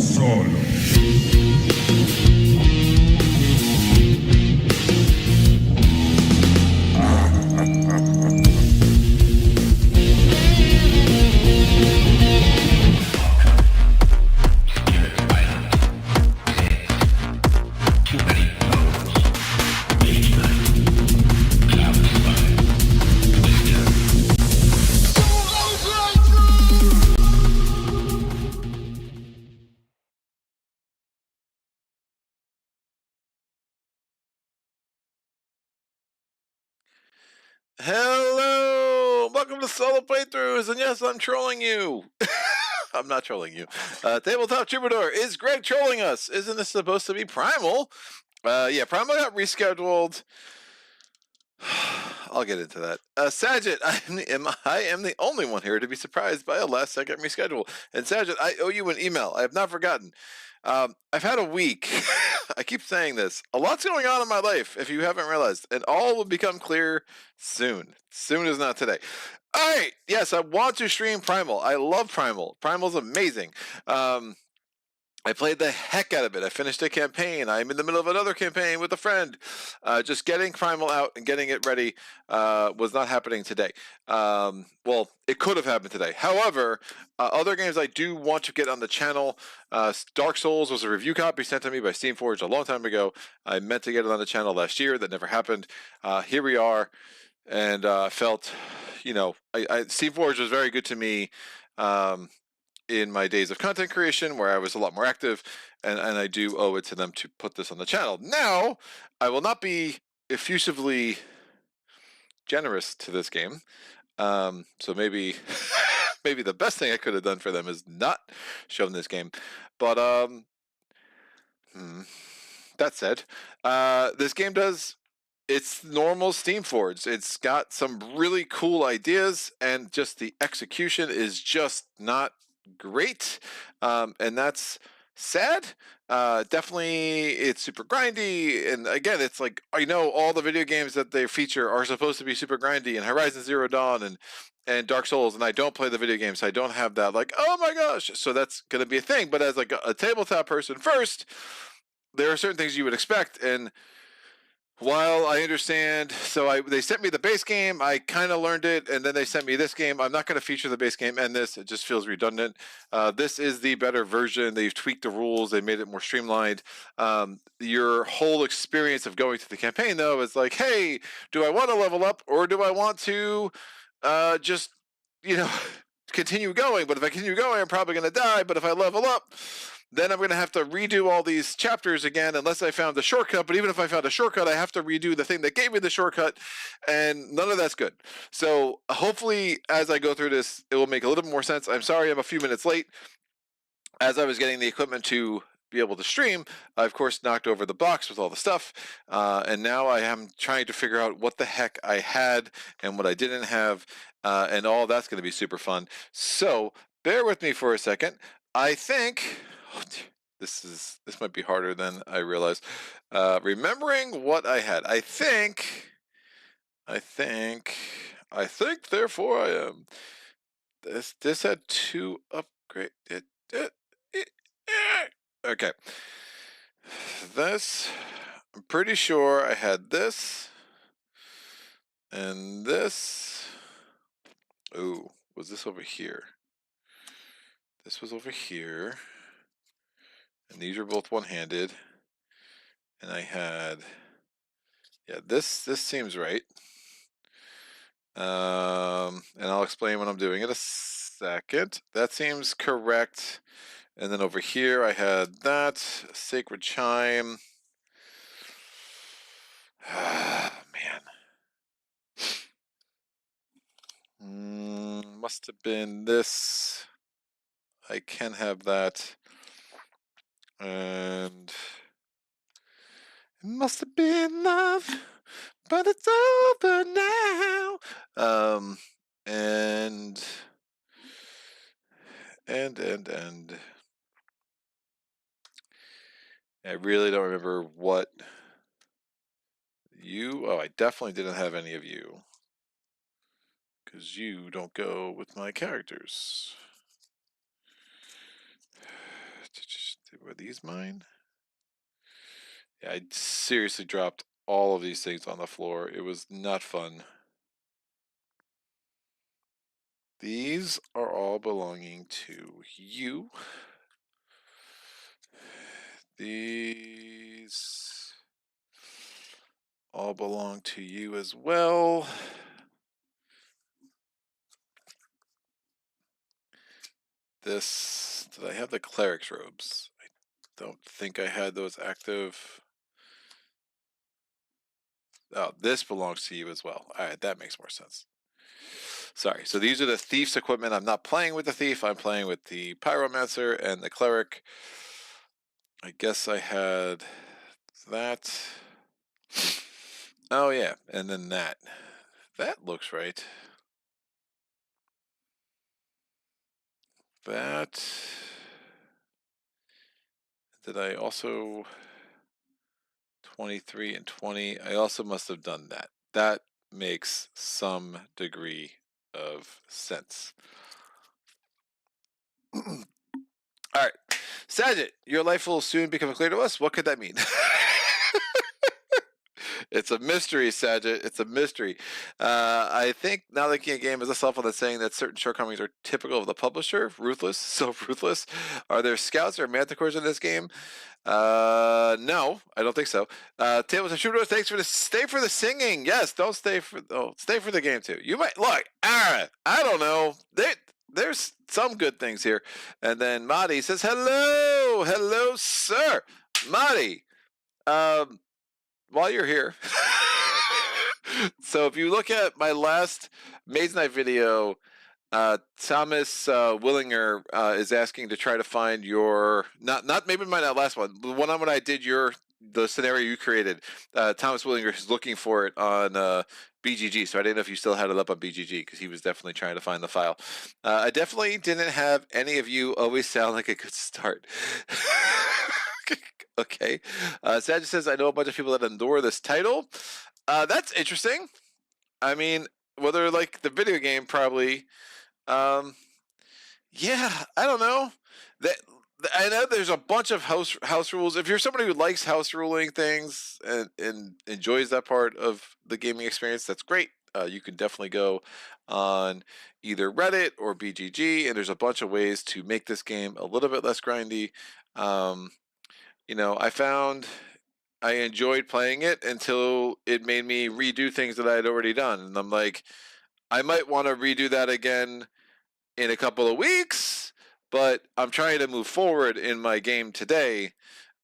solo. Hello! Welcome to Solo Playthroughs, and yes, I'm trolling you. I'm not trolling you. Tabletop Troubadour, is Greg trolling us? Isn't this supposed to be Primal? Yeah, Primal got rescheduled. I'll get into that. Saget, I am the only one here to be surprised by a last-second reschedule. And Saget, I owe you an email. I have not forgotten. I've had a week. I keep saying this. A lot's going on in my life, if you haven't realized, and all will become clear soon. Soon is not today. All right. Yes, I want to stream Primal. I love Primal. Primal's amazing. I played the heck out of it. I finished a campaign. I'm in the middle of another campaign with a friend. Just getting Primal out and getting it ready was not happening today. Well, it could have happened today. However, other games I do want to get on the channel. Dark Souls was a review copy sent to me by Steamforged a long time ago. I meant to get it on the channel last year. That never happened. Here we are. And felt, Steamforged was very good to me. In my days of content creation where I was a lot more active, and I do owe it to them to put this on the channel. Now, I will not be effusively generous to this game. So maybe maybe the best thing I could have done for them is not show them this game. But that said, this game does it's normal Steamforged. It's got some really cool ideas, and just the execution is just not great, and that's sad. Definitely, it's super grindy, and again, it's like I know all the video games that they feature are supposed to be super grindy, and Horizon Zero Dawn and Dark Souls, and I don't play the video games, so I don't have that like, oh my gosh, so that's gonna be a thing. But as like a tabletop person first, there are certain things you would expect, and while I understand, they sent me the base game, I kind of learned it, and then they sent me this game. I'm not going to feature the base game and this. It just feels redundant. This is the better version. They've tweaked the rules. They made it more streamlined. Your whole experience of going through the campaign, though, is like, hey, do I want to level up, or do I want to just, continue going? But if I continue going, I'm probably going to die. But if I level up, then I'm going to have to redo all these chapters again unless I found a shortcut. But even if I found a shortcut, I have to redo the thing that gave me the shortcut, and none of that's good. So hopefully, as I go through this, it will make a little bit more sense. I'm sorry I'm a few minutes late. As I was getting the equipment to be able to stream, I, of course, knocked over the box with all the stuff, and now I am trying to figure out what the heck I had and what I didn't have, and all that's going to be super fun. So bear with me for a second. I think this might be harder than I realize. Remembering what I had, I think. Therefore, I am. This had two upgrade. Okay. This, I'm pretty sure I had this and this. Ooh, was this over here? This was over here. And these are both one-handed. And I had, yeah, this seems right. And I'll explain what I'm doing in a second. That seems correct. And then over here I had that sacred chime. Man. Must have been this. I can have that. And it must have been love, but it's over now. And I really don't remember what you. Oh, I definitely didn't have any of you, because you don't go with my characters. Were these mine? Yeah, I seriously dropped all of these things on the floor. It was not fun. These are all belonging to you. These all belong to you as well. This, did I have the cleric's robes? I don't think I had those active. Oh, this belongs to you as well. All right, that makes more sense. Sorry, so these are the thief's equipment. I'm not playing with the thief. I'm playing with the pyromancer and the cleric. I guess I had that. Oh yeah, and then that. That looks right. That. Did I also 23 and 20? I also must have done that. That makes some degree of sense. All right, Saget, your life will soon become clear to us. What could that mean? It's a mystery, Saget. It's a mystery. I think now the King of Game is a self that's saying that certain shortcomings are typical of the publisher. Ruthless, so ruthless. Are there scouts or manticores in this game? No, I don't think so. Tables and shooters, thanks for the stay for the singing. Yes, don't stay for stay for the game too. You might look, Aaron. I don't know. There's some good things here. And then Marty says, hello, sir. Marty, while you're here. So if you look at my last Maze Night video, Thomas Willinger is asking to try to find your not maybe my last one, the one when I did the scenario you created. Thomas Willinger is looking for it on BGG, so I didn't know if you still had it up on BGG because he was definitely trying to find the file. I definitely didn't have any of you always sound like a good start. Okay. Sag says, I know a bunch of people that adore this title. That's interesting. I mean, whether like the video game, probably. Yeah, I don't know. That I know there's a bunch of house rules. If you're somebody who likes house ruling things and enjoys that part of the gaming experience, that's great. You can definitely go on either Reddit or BGG, and there's a bunch of ways to make this game a little bit less grindy. I found I enjoyed playing it until it made me redo things that I had already done. And I'm like, I might want to redo that again in a couple of weeks, but I'm trying to move forward in my game today.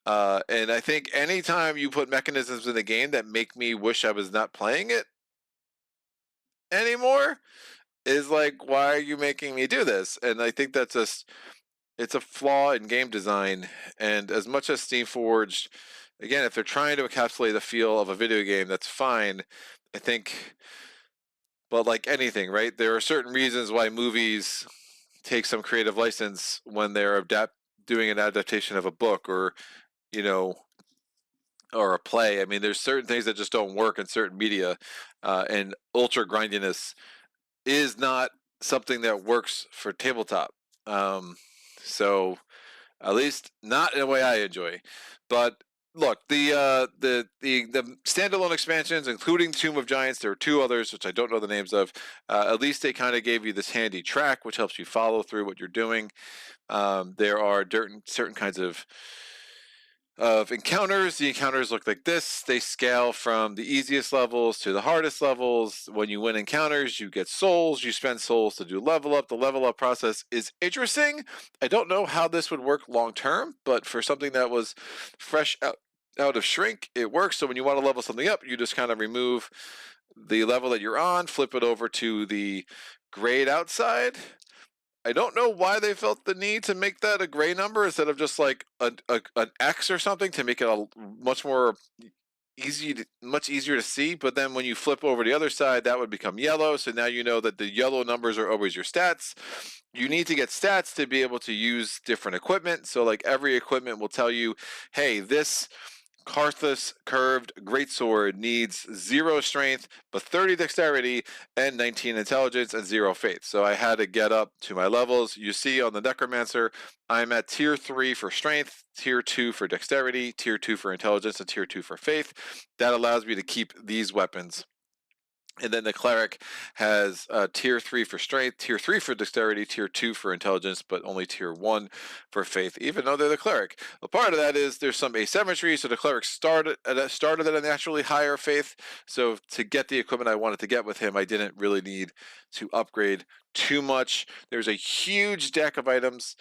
And I think anytime you put mechanisms in the game that make me wish I was not playing it anymore is like, why are you making me do this? And I think that's just, it's a flaw in game design. And as much as Steamforged, again, if they're trying to encapsulate the feel of a video game, that's fine. I think, but like anything, right? There are certain reasons why movies take some creative license when they're doing an adaptation of a book or or a play. I mean, there's certain things that just don't work in certain media, and ultra grindiness is not something that works for tabletop. So at least not in a way I enjoy. But look, the standalone expansions, including Tomb of Giants, there are two others which I don't know the names of. At least they kind of gave you this handy track, which helps you follow through what you're doing. There are certain kinds of encounters. The encounters look like this. They scale from the easiest levels to the hardest levels. When you win encounters, you get souls. You spend souls to do level up. The level up process is interesting. I don't know how this would work long term, but for something that was fresh out of Shrink, it works. So when you want to level something up, you just kind of remove the level that you're on, flip it over to the grade outside. I don't know why they felt the need to make that a gray number instead of just like an X or something to make it a much more much easier to see. But then when you flip over the other side, that would become yellow. So now you know that the yellow numbers are always your stats. You need to get stats to be able to use different equipment. So like every equipment will tell you, hey, this Karthus curved greatsword needs 0 strength, but 30 dexterity and 19 intelligence and 0 faith. So I had to get up to my levels. You see on the Necromancer, I'm at tier 3 for strength, tier 2 for dexterity, tier 2 for intelligence, and tier 2 for faith. That allows me to keep these weapons. And then the cleric has tier 3 for strength, tier 3 for dexterity, tier 2 for intelligence, but only tier 1 for faith, even though they're the cleric. A part of that is there's some asymmetry, so the cleric started at a naturally higher faith. So to get the equipment I wanted to get with him, I didn't really need to upgrade too much. There's a huge deck of items.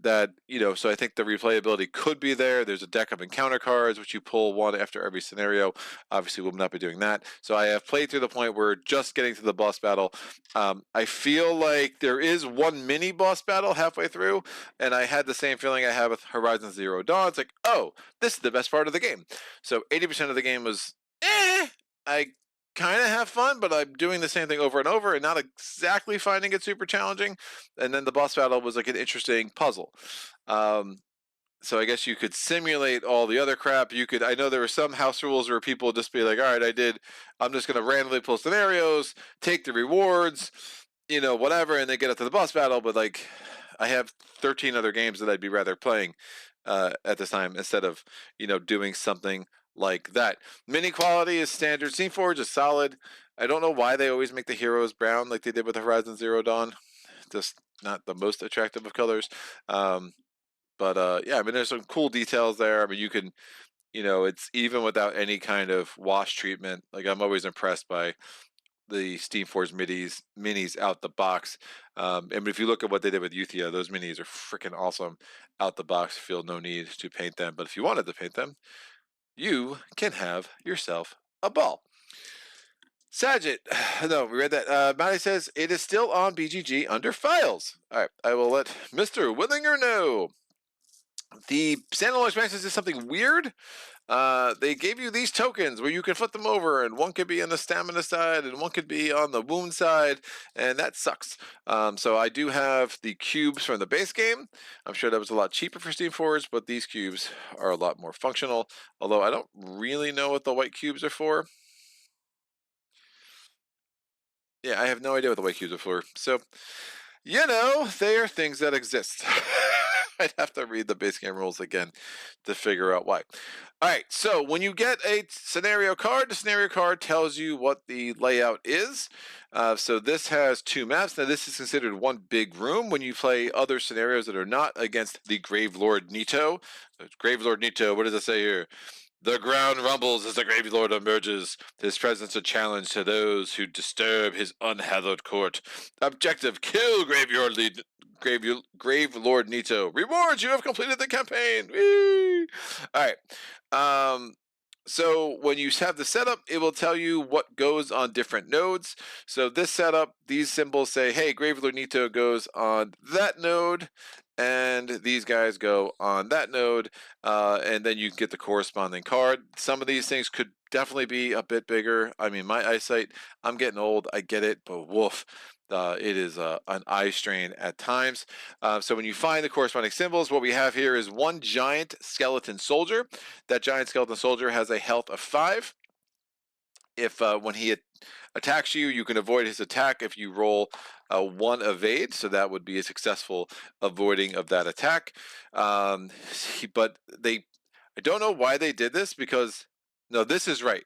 That, so I think the replayability could be there. There's a deck of encounter cards, which you pull one after every scenario. Obviously, we'll not be doing that. So I have played through the point where just getting to the boss battle. I feel like there is one mini boss battle halfway through, and I had the same feeling I had with Horizon Zero Dawn. It's like, oh, this is the best part of the game. So 80% of the game was, I kind of have fun, but I'm doing the same thing over and over and not exactly finding it super challenging. And then the boss battle was like an interesting puzzle. So I guess you could simulate all the other crap. I know there were some house rules where people just be like, all right, I'm just going to randomly pull scenarios, take the rewards, whatever, and then get up to the boss battle. But like, I have 13 other games that I'd be rather playing at this time instead of, doing something like that. Mini quality is standard. Steamforged is solid. I don't know why they always make the heroes brown like they did with Horizon Zero Dawn. Just not the most attractive of colors. But yeah, I mean, there's some cool details there. I mean, you can, it's even without any kind of wash treatment. Like, I'm always impressed by the Steamforged minis out the box. And if you look at what they did with Uthia, those minis are freaking awesome out the box. Feel no need to paint them. But if you wanted to paint them, you can have yourself a ball. Saget, no, we read that. Maddie says it is still on BGG under files. All right, I will let Mr. Willinger know. The standalone expansions is something weird. They gave you these tokens where you can flip them over, and one could be on the stamina side, and one could be on the wound side, and that sucks. So I do have the cubes from the base game. I'm sure that was a lot cheaper for Steamforged, but these cubes are a lot more functional, although I don't really know what the white cubes are for. Yeah, I have no idea what the white cubes are for. So, they are things that exist. I'd have to read the base game rules again to figure out why. All right, so when you get a scenario card, the scenario card tells you what the layout is. So this has 2 maps. Now, this is considered one big room when you play other scenarios that are not against the Gravelord Nito. Gravelord Nito, what does it say here? The ground rumbles as the Gravelord emerges, his presence a challenge to those who disturb his unhallowed court. Objective, kill Gravelord Nito. Rewards, you have completed the campaign. Whee! All right. So when you have the setup, it will tell you what goes on different nodes. So this setup, these symbols say, hey, Gravelord Nito goes on that node, and these guys go on that node, and then you get the corresponding card. Some of these things could definitely be a bit bigger. I mean, my eyesight, I'm getting old, I get it, but woof. It is an eye strain at times. So when you find the corresponding symbols, what we have here is one giant skeleton soldier. That giant skeleton soldier has a health of 5. If when he attacks you, you can avoid his attack if you roll 1 evade, so that would be a successful avoiding of that attack. But I don't know why they did this, because no, this is right.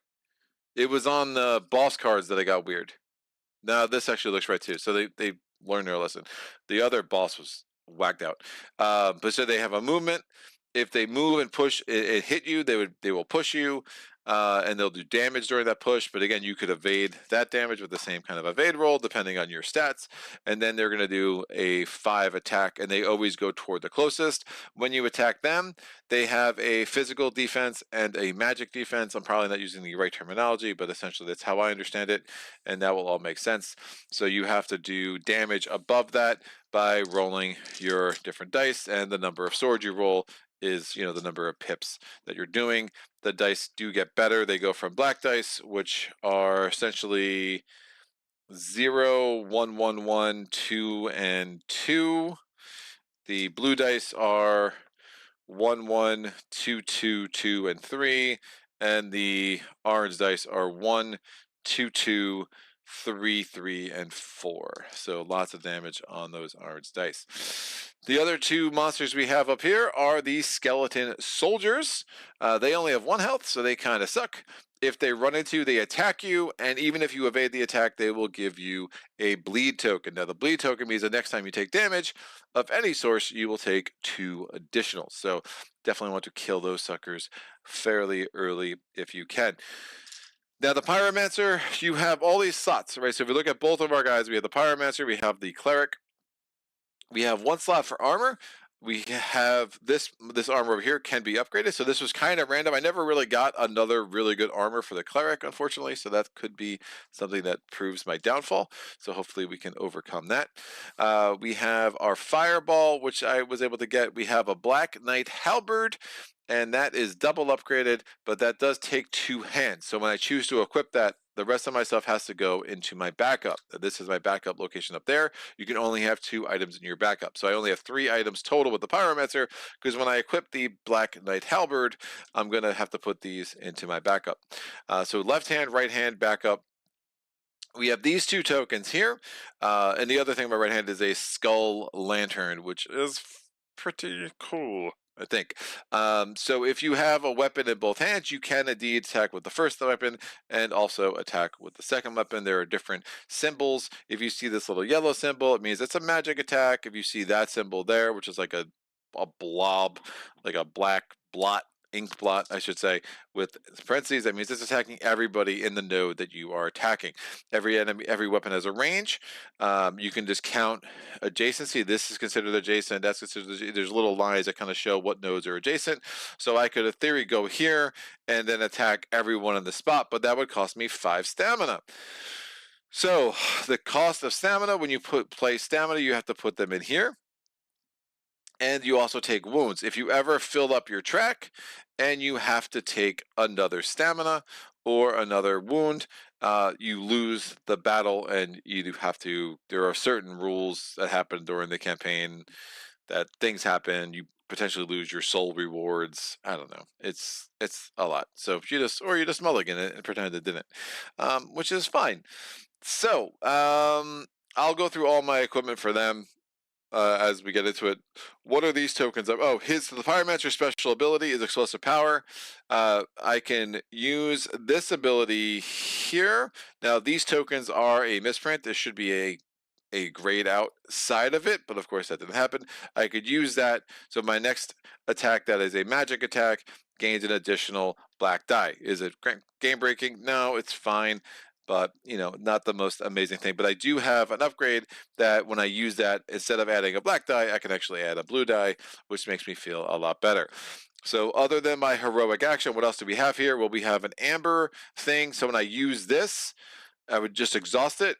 It was on the boss cards that I got weird. Now this actually looks right too. So they learned their lesson. The other boss was whacked out. But so they have a movement. If they move and push, it hit you. They will push you, and they'll do damage during that push. But again, you could evade that damage with the same kind of evade roll, depending on your stats. And then they're going to do a 5 attack, and they always go toward the closest. When you attack them, they have a physical defense and a magic defense. I'm probably not using the right terminology, but essentially that's how I understand it, and that will all make sense. So you have to do damage above that by rolling your different dice, and the number of swords you roll is the number of pips that you're doing. The dice do get better. They go from black dice, which are essentially 0, 1, 1, 1, 2, and 2. The blue dice are 1, 1, 2, 2, 2, and 3, and the orange dice are 1, 2, 2, 3, 3, and 4. So lots of damage on those orange dice. The other two monsters we have up here are the skeleton soldiers. They only have 1 health, so they kind of suck. If they run into you, they attack you, and even if you evade the attack, they will give you a bleed token. Now, the bleed token means the next time you take damage of any source, you will take 2 additional. So definitely want to kill those suckers fairly early if you can. Now, the Pyromancer, you have all these slots, right? So if you look at both of our guys, we have the Pyromancer, we have the Cleric, we have 1 slot for armor. We have this armor over here can be upgraded. So this was kind of random. I never really got another really good armor for the Cleric, unfortunately. So that could be something that proves my downfall. So hopefully we can overcome that. We have our Fireball, which I was able to get. We have a Black Knight Halberd, and that is double upgraded, but that does take 2 hands. So when I choose to equip that, the rest of my stuff has to go into my backup. This is my backup location up there. You can only have 2 items in your backup. So I only have 3 items total with the Pyromancer, because when I equip the Black Knight Halberd, I'm going to have to put these into my backup. So left hand, right hand, backup. We have these 2 tokens here. And the other thing on my right hand is a Skull Lantern, which is pretty cool, I think. So if you have a weapon in both hands, you can indeed attack with the first weapon and also attack with the second weapon. There are different symbols. If you see this little yellow symbol, it means it's a magic attack. If you see that symbol there, which is like a blob, like a black blot, ink blot, I should say, with parentheses, that means it's attacking everybody in the node that you are attacking. Every enemy, every weapon has a range. You can just count adjacency. This is considered adjacent. That's considered. There's little lines that kind of show what nodes are adjacent. So I could, in theory, go here and then attack everyone on the spot, but that would cost me 5 stamina. So the cost of stamina, when you play stamina, you have to put them in here. And you also take wounds. If you ever fill up your track and you have to take another stamina or another wound, you lose the battle, and you have to. There are certain rules that happen during the campaign that things happen. You potentially lose your soul rewards. I don't know. It's a lot. So if you just mulligan it and pretend it didn't, which is fine. So I'll go through all my equipment for them. As we get into it, what are these tokens of? Oh, the Pyromancer special ability is explosive power. I can use this ability here. Now, these tokens are a misprint. This should be a grayed out side of it, but of course that didn't happen. I could use that. So my next attack, that is a magic attack, gains an additional black die. Is it game breaking? No, it's fine, but not the most amazing thing. But I do have an upgrade that when I use that, instead of adding a black die, I can actually add a blue die, which makes me feel a lot better. So other than my heroic action, what else do we have here? Well, we have an amber thing. So when I use this, I would just exhaust it.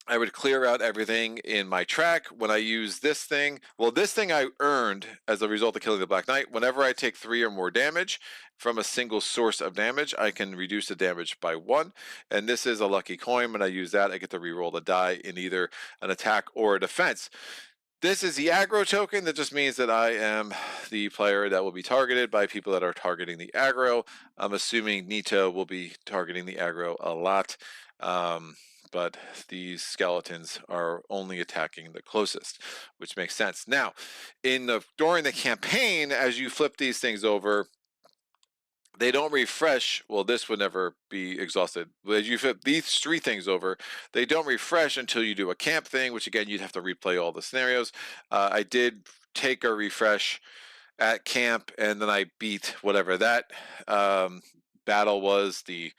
I would clear out everything in my track. When I use this thing, well, this thing I earned as a result of killing the Black Knight. Whenever I take 3 or more damage from a single source of damage, I can reduce the damage by 1. And this is a lucky coin. When I use that, I get to reroll the die in either an attack or a defense. This is the aggro token. That just means that I am the player that will be targeted by people that are targeting the aggro. I'm assuming Nito will be targeting the aggro a lot. But these skeletons are only attacking the closest, which makes sense. Now, during the campaign, as you flip these things over, they don't refresh. Well, this would never be exhausted. But as you flip these 3 things over, they don't refresh until you do a camp thing, which again, you'd have to replay all the scenarios. I did take a refresh at camp, and then I beat whatever that battle was, the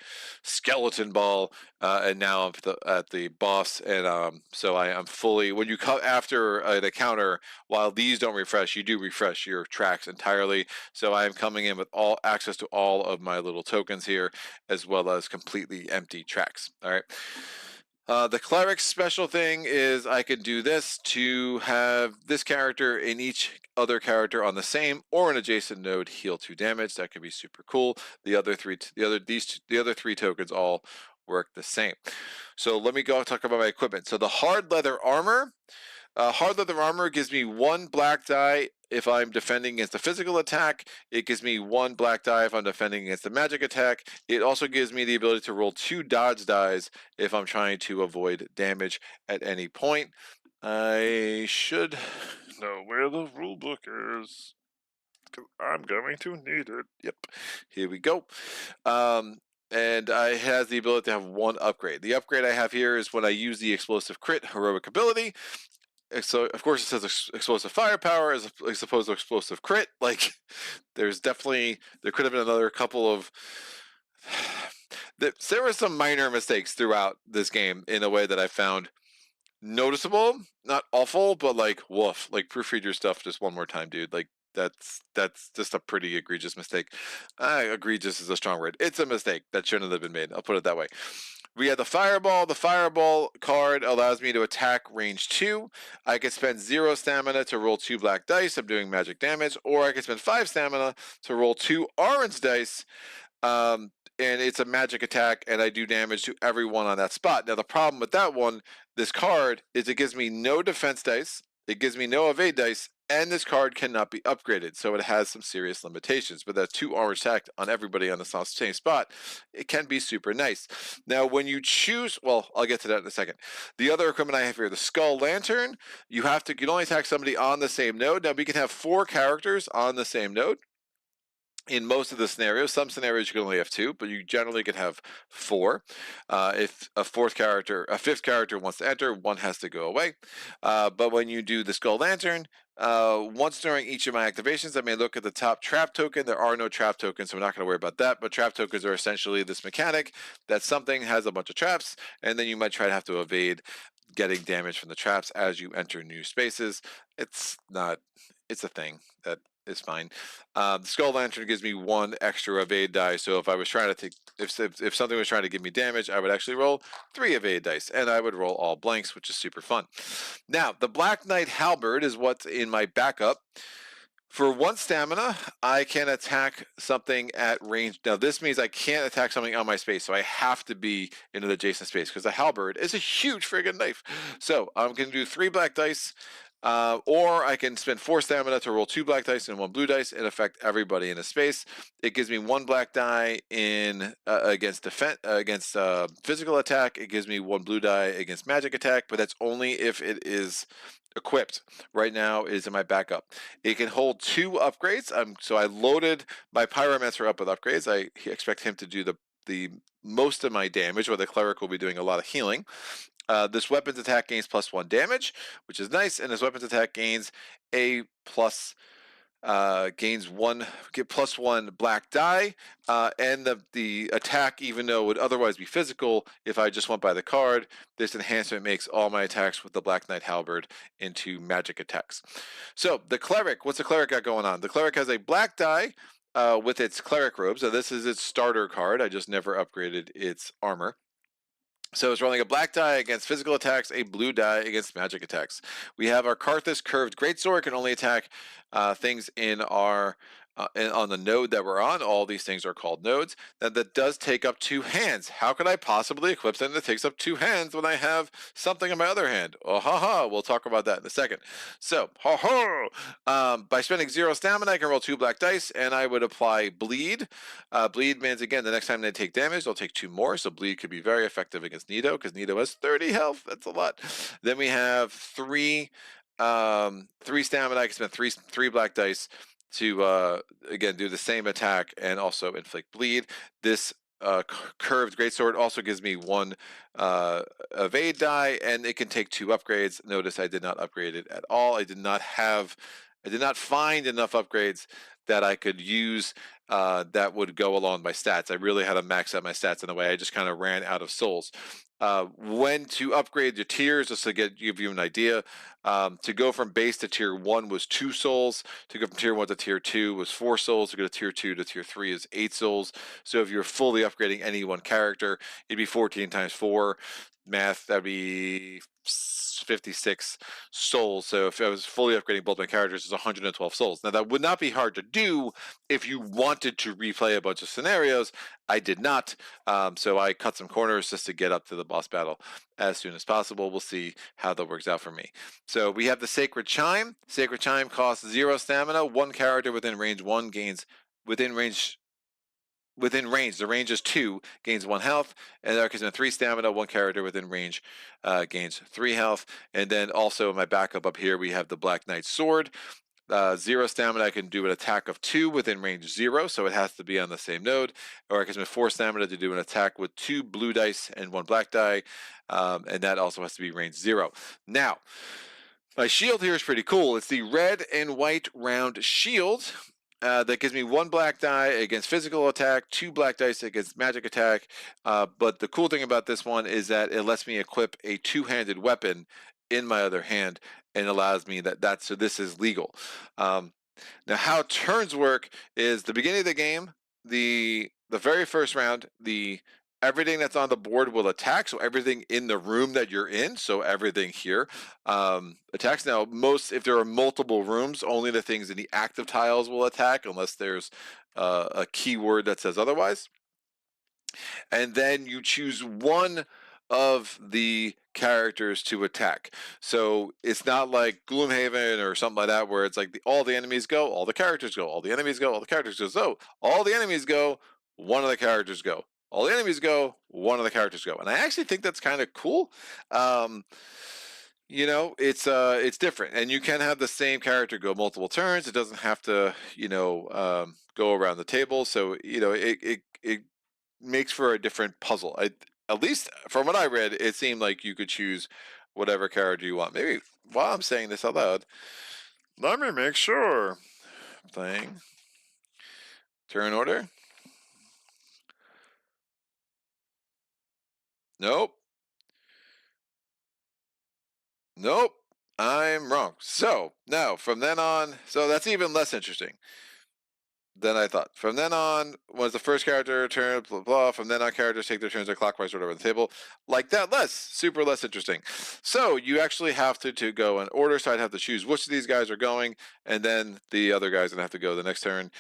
skeleton ball, and now I'm at the boss, and so I'm fully. When you cut after the counter, while these don't refresh, you do refresh your tracks entirely. So I am coming in with all access to all of my little tokens here, as well as completely empty tracks. All right. The cleric's special thing is I can do this to have this character and each other character on the same or an adjacent node heal 2 damage. That can be super cool. The other 3 tokens all work the same. So let me go talk about my equipment. So the hard leather armor. Hard leather armor gives me 1 black die if I'm defending against a physical attack, it gives me 1 black die if I'm defending against a magic attack. It also gives me the ability to roll 2 dodge dies if I'm trying to avoid damage at any point. I should know where the rulebook is. I'm going to need it. Yep, here we go. And I has the ability to have 1 upgrade. The upgrade I have here is when I use the explosive crit heroic ability. So of course it says explosive firepower as opposed to explosive crit. Like there could have been another couple of there were some minor mistakes throughout this game in a way that I found noticeable, not awful, but like woof. Like proofread your stuff just one more time, dude. Like that's just a pretty egregious mistake. Egregious is a strong word. It's a mistake that shouldn't have been made. I'll put it that way. We have the fireball. The fireball card allows me to attack range 2. I can spend 0 stamina to roll 2 black dice. I'm doing magic damage, or I can spend 5 stamina to roll 2 orange dice. And it's a magic attack, and I do damage to everyone on that spot. Now, the problem with that one, this card, is it gives me no defense dice, it gives me no evade dice, and this card cannot be upgraded, so it has some serious limitations. But that 2 orange attack on everybody on the same spot, it can be super nice. Now, when you choose, well, I'll get to that in a second. The other equipment I have here, the Skull Lantern, you can only attack somebody on the same node. Now, we can have 4 characters on the same node. In most of the scenarios, some scenarios you can only have 2, but you generally can have 4. If a fifth character wants to enter, 1 has to go away. But when you do the Skull Lantern, once during each of my activations, I may look at the top trap token. There are no trap tokens, so we're not going to worry about that. But trap tokens are essentially this mechanic that something has a bunch of traps, and then you might try to have to evade getting damage from the traps as you enter new spaces. It's a thing that is fine. The Skull Lantern gives me 1 extra evade die, so if I was trying to take, if something was trying to give me damage, I would actually roll 3 evade dice, and I would roll all blanks, which is super fun. Now, the Black Knight Halberd is what's in my backup. For 1 stamina, I can attack something at range. Now, this means I can't attack something on my space, so I have to be in an adjacent space because the halberd is a huge friggin' knife. So I'm going to do 3 black dice, or I can spend 4 stamina to roll 2 black dice and 1 blue dice and affect everybody in a space. It gives me 1 black die in against physical attack. It gives me 1 blue die against magic attack, but that's only if it is equipped. Right now it is in my backup. It can hold 2 upgrades. So I loaded my pyromancer up with upgrades. I expect him to do the most of my damage, where the cleric will be doing a lot of healing. This weapon's attack gains +1 damage, which is nice, and this weapon's attack gains +1 black die, and the attack, even though it would otherwise be physical, if I just went by the card, this enhancement makes all my attacks with the Black Knight Halberd into magic attacks. So the cleric, what's the cleric got going on? The cleric has a black die with its cleric robes. So this is its starter card. I just never upgraded its armor. So it's rolling a black die against physical attacks, a blue die against magic attacks. We have our Karthus curved greatsword, can only attack things in our on the node that we're on. All these things are called nodes. That does take up 2 hands. How could I possibly equip something that takes up 2 hands when I have something in my other hand? Oh, ha. We'll talk about that in a second. So, by spending 0 stamina, I can roll 2 black dice, and I would apply bleed. Bleed means, again, the next time they take damage, they'll take 2 more. So bleed could be very effective against Nito, because Nito has 30 health. That's a lot. Then we have 3 stamina. I can spend 3 black dice to again do the same attack and also inflict bleed. This curved greatsword also gives me 1 evade die, and it can take 2 upgrades. Notice I did not upgrade it at all. I did not find enough upgrades that I could use that would go along my stats. I really had to max out my stats in a way. I just kind of ran out of souls. When to upgrade your tiers, just to give you an idea. To go from base to tier 1 was 2 souls. To go from tier 1 to tier 2 was 4 souls. To go to tier 2 to tier 3 is 8 souls. So if you're fully upgrading any one character, it'd be 14 times 4. Math, that'd be 56 souls. So if I was fully upgrading both my characters, it's 112 souls. Now that would not be hard to do if you wanted to replay a bunch of scenarios. I did not, so I cut some corners just to get up to the boss battle. as soon as possible. We'll see how that works out for me. So we have the Sacred Chime. Sacred Chime costs 0 stamina. One character within range 1 gains within range. Within range, the range is 2, gains 1 health, and there is 3 stamina. One character within range gains 3 health. And then also in my backup up here, we have the Black Knight Sword. 0 stamina, I can do an attack of 2 within range 0, so it has to be on the same node. Or it gives me 4 stamina to do an attack with 2 blue dice and 1 black die, and that also has to be range 0. Now, my shield here is pretty cool. It's the red and white round shield. That gives me 1 black die against physical attack, 2 black dice against magic attack. But the cool thing about this one is that it lets me equip a 2-handed weapon in my other hand, and allows me so this is legal. Now, how turns work is the beginning of the game, the very first round, everything that's on the board will attack. So everything in the room that you're in, so everything here attacks. Now, if there are multiple rooms, only the things in the active tiles will attack, unless there's a keyword that says otherwise. And then you choose one of the characters to attack. So it's not like Gloomhaven or something like that, where it's like all the enemies go, all the characters go, all the enemies go, all the characters go. So all the enemies go, one of the characters go. All the enemies go, one of the characters go. And I actually think that's kind of cool. It's different, and you can have the same character go multiple turns. It doesn't have to, go around the table. So it makes for a different puzzle. At least from what I read, it seemed like you could choose whatever character you want. Maybe while I'm saying this out loud, let me make sure. Playing. Turn order. Nope. Nope. I'm wrong. So now from then on, so that's even less interesting than I thought. From then on, was the first character turn, blah, blah. From then on, characters take their turns at clockwise order on the table. Like that, super less interesting. So you actually have to go in order. So I'd have to choose which of these guys are going, and then the other guy's going to have to go the next turn.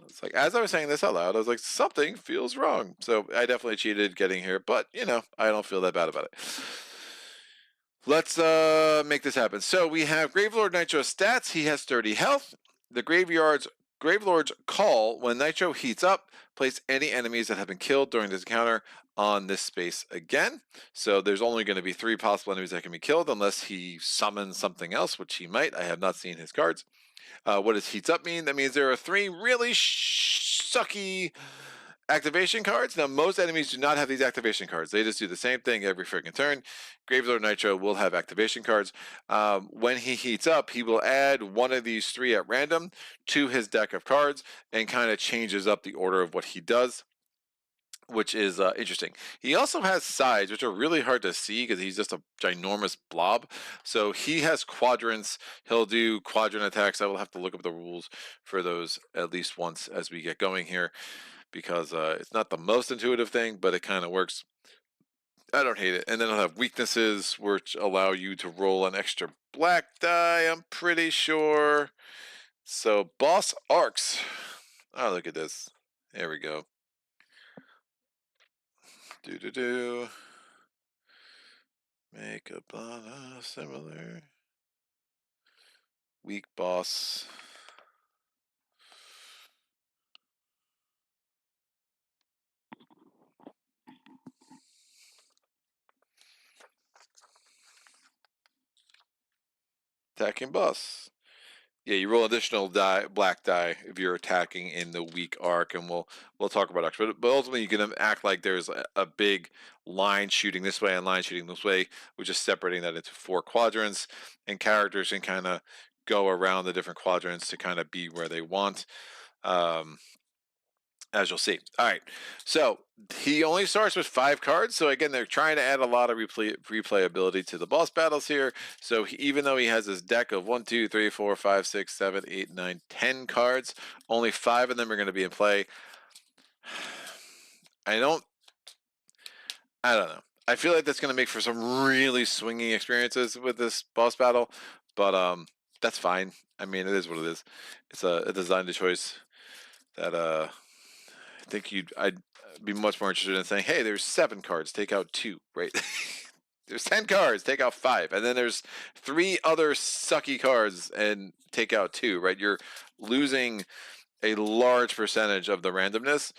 It's like, as I was saying this out loud, I was like, something feels wrong. So I definitely cheated getting here, but, I don't feel that bad about it. Let's make this happen. So we have Gravelord Nitro's stats. He has 30 health. The Gravelord's call, when Nitro heats up, place any enemies that have been killed during this encounter on this space again. So there's only going to be 3 possible enemies that can be killed, unless he summons something else, which he might. I have not seen his cards. What does heats up mean? That means there are 3 really sucky activation cards. Now, most enemies do not have these activation cards. They just do the same thing every freaking turn. Gravelord Nitro will have activation cards. When he heats up, he will add one of these 3 at random to his deck of cards, and kind of changes up the order of what he does, which is interesting. He also has sides, which are really hard to see because he's just a ginormous blob. So he has quadrants. He'll do quadrant attacks. I will have to look up the rules for those at least once as we get going here, because it's not the most intuitive thing, but it kind of works. I don't hate it. And then I'll have weaknesses, which allow you to roll an extra black die, I'm pretty sure. So boss arcs. Oh, look at this. There we go. Make a blah, similar. Weak boss. Attacking boss. Yeah, you roll additional black die if you're attacking in the weak arc, and we'll talk about arcs. But ultimately, you can act like there's a big line shooting this way and line shooting this way, which is separating that into 4 quadrants, and characters can kind of go around the different quadrants to kind of be where they want. As you'll see. All right, so he only starts with 5 cards. So again, they're trying to add a lot of replayability to the boss battles here. So even though he has his deck of 1, 2, 3, 4, 5, 6, 7, 8, 9, 10 cards, only 5 of them are going to be in play. I don't know. I feel like that's going to make for some really swinging experiences with this boss battle, but that's fine. I mean, it is what it is. It's a design choice that I think be much more interested in saying, hey, there's 7 cards, take out 2, right? There's 10 cards, take out 5, and then there's 3 other sucky cards and take out 2, right? You're losing a large percentage of the randomness,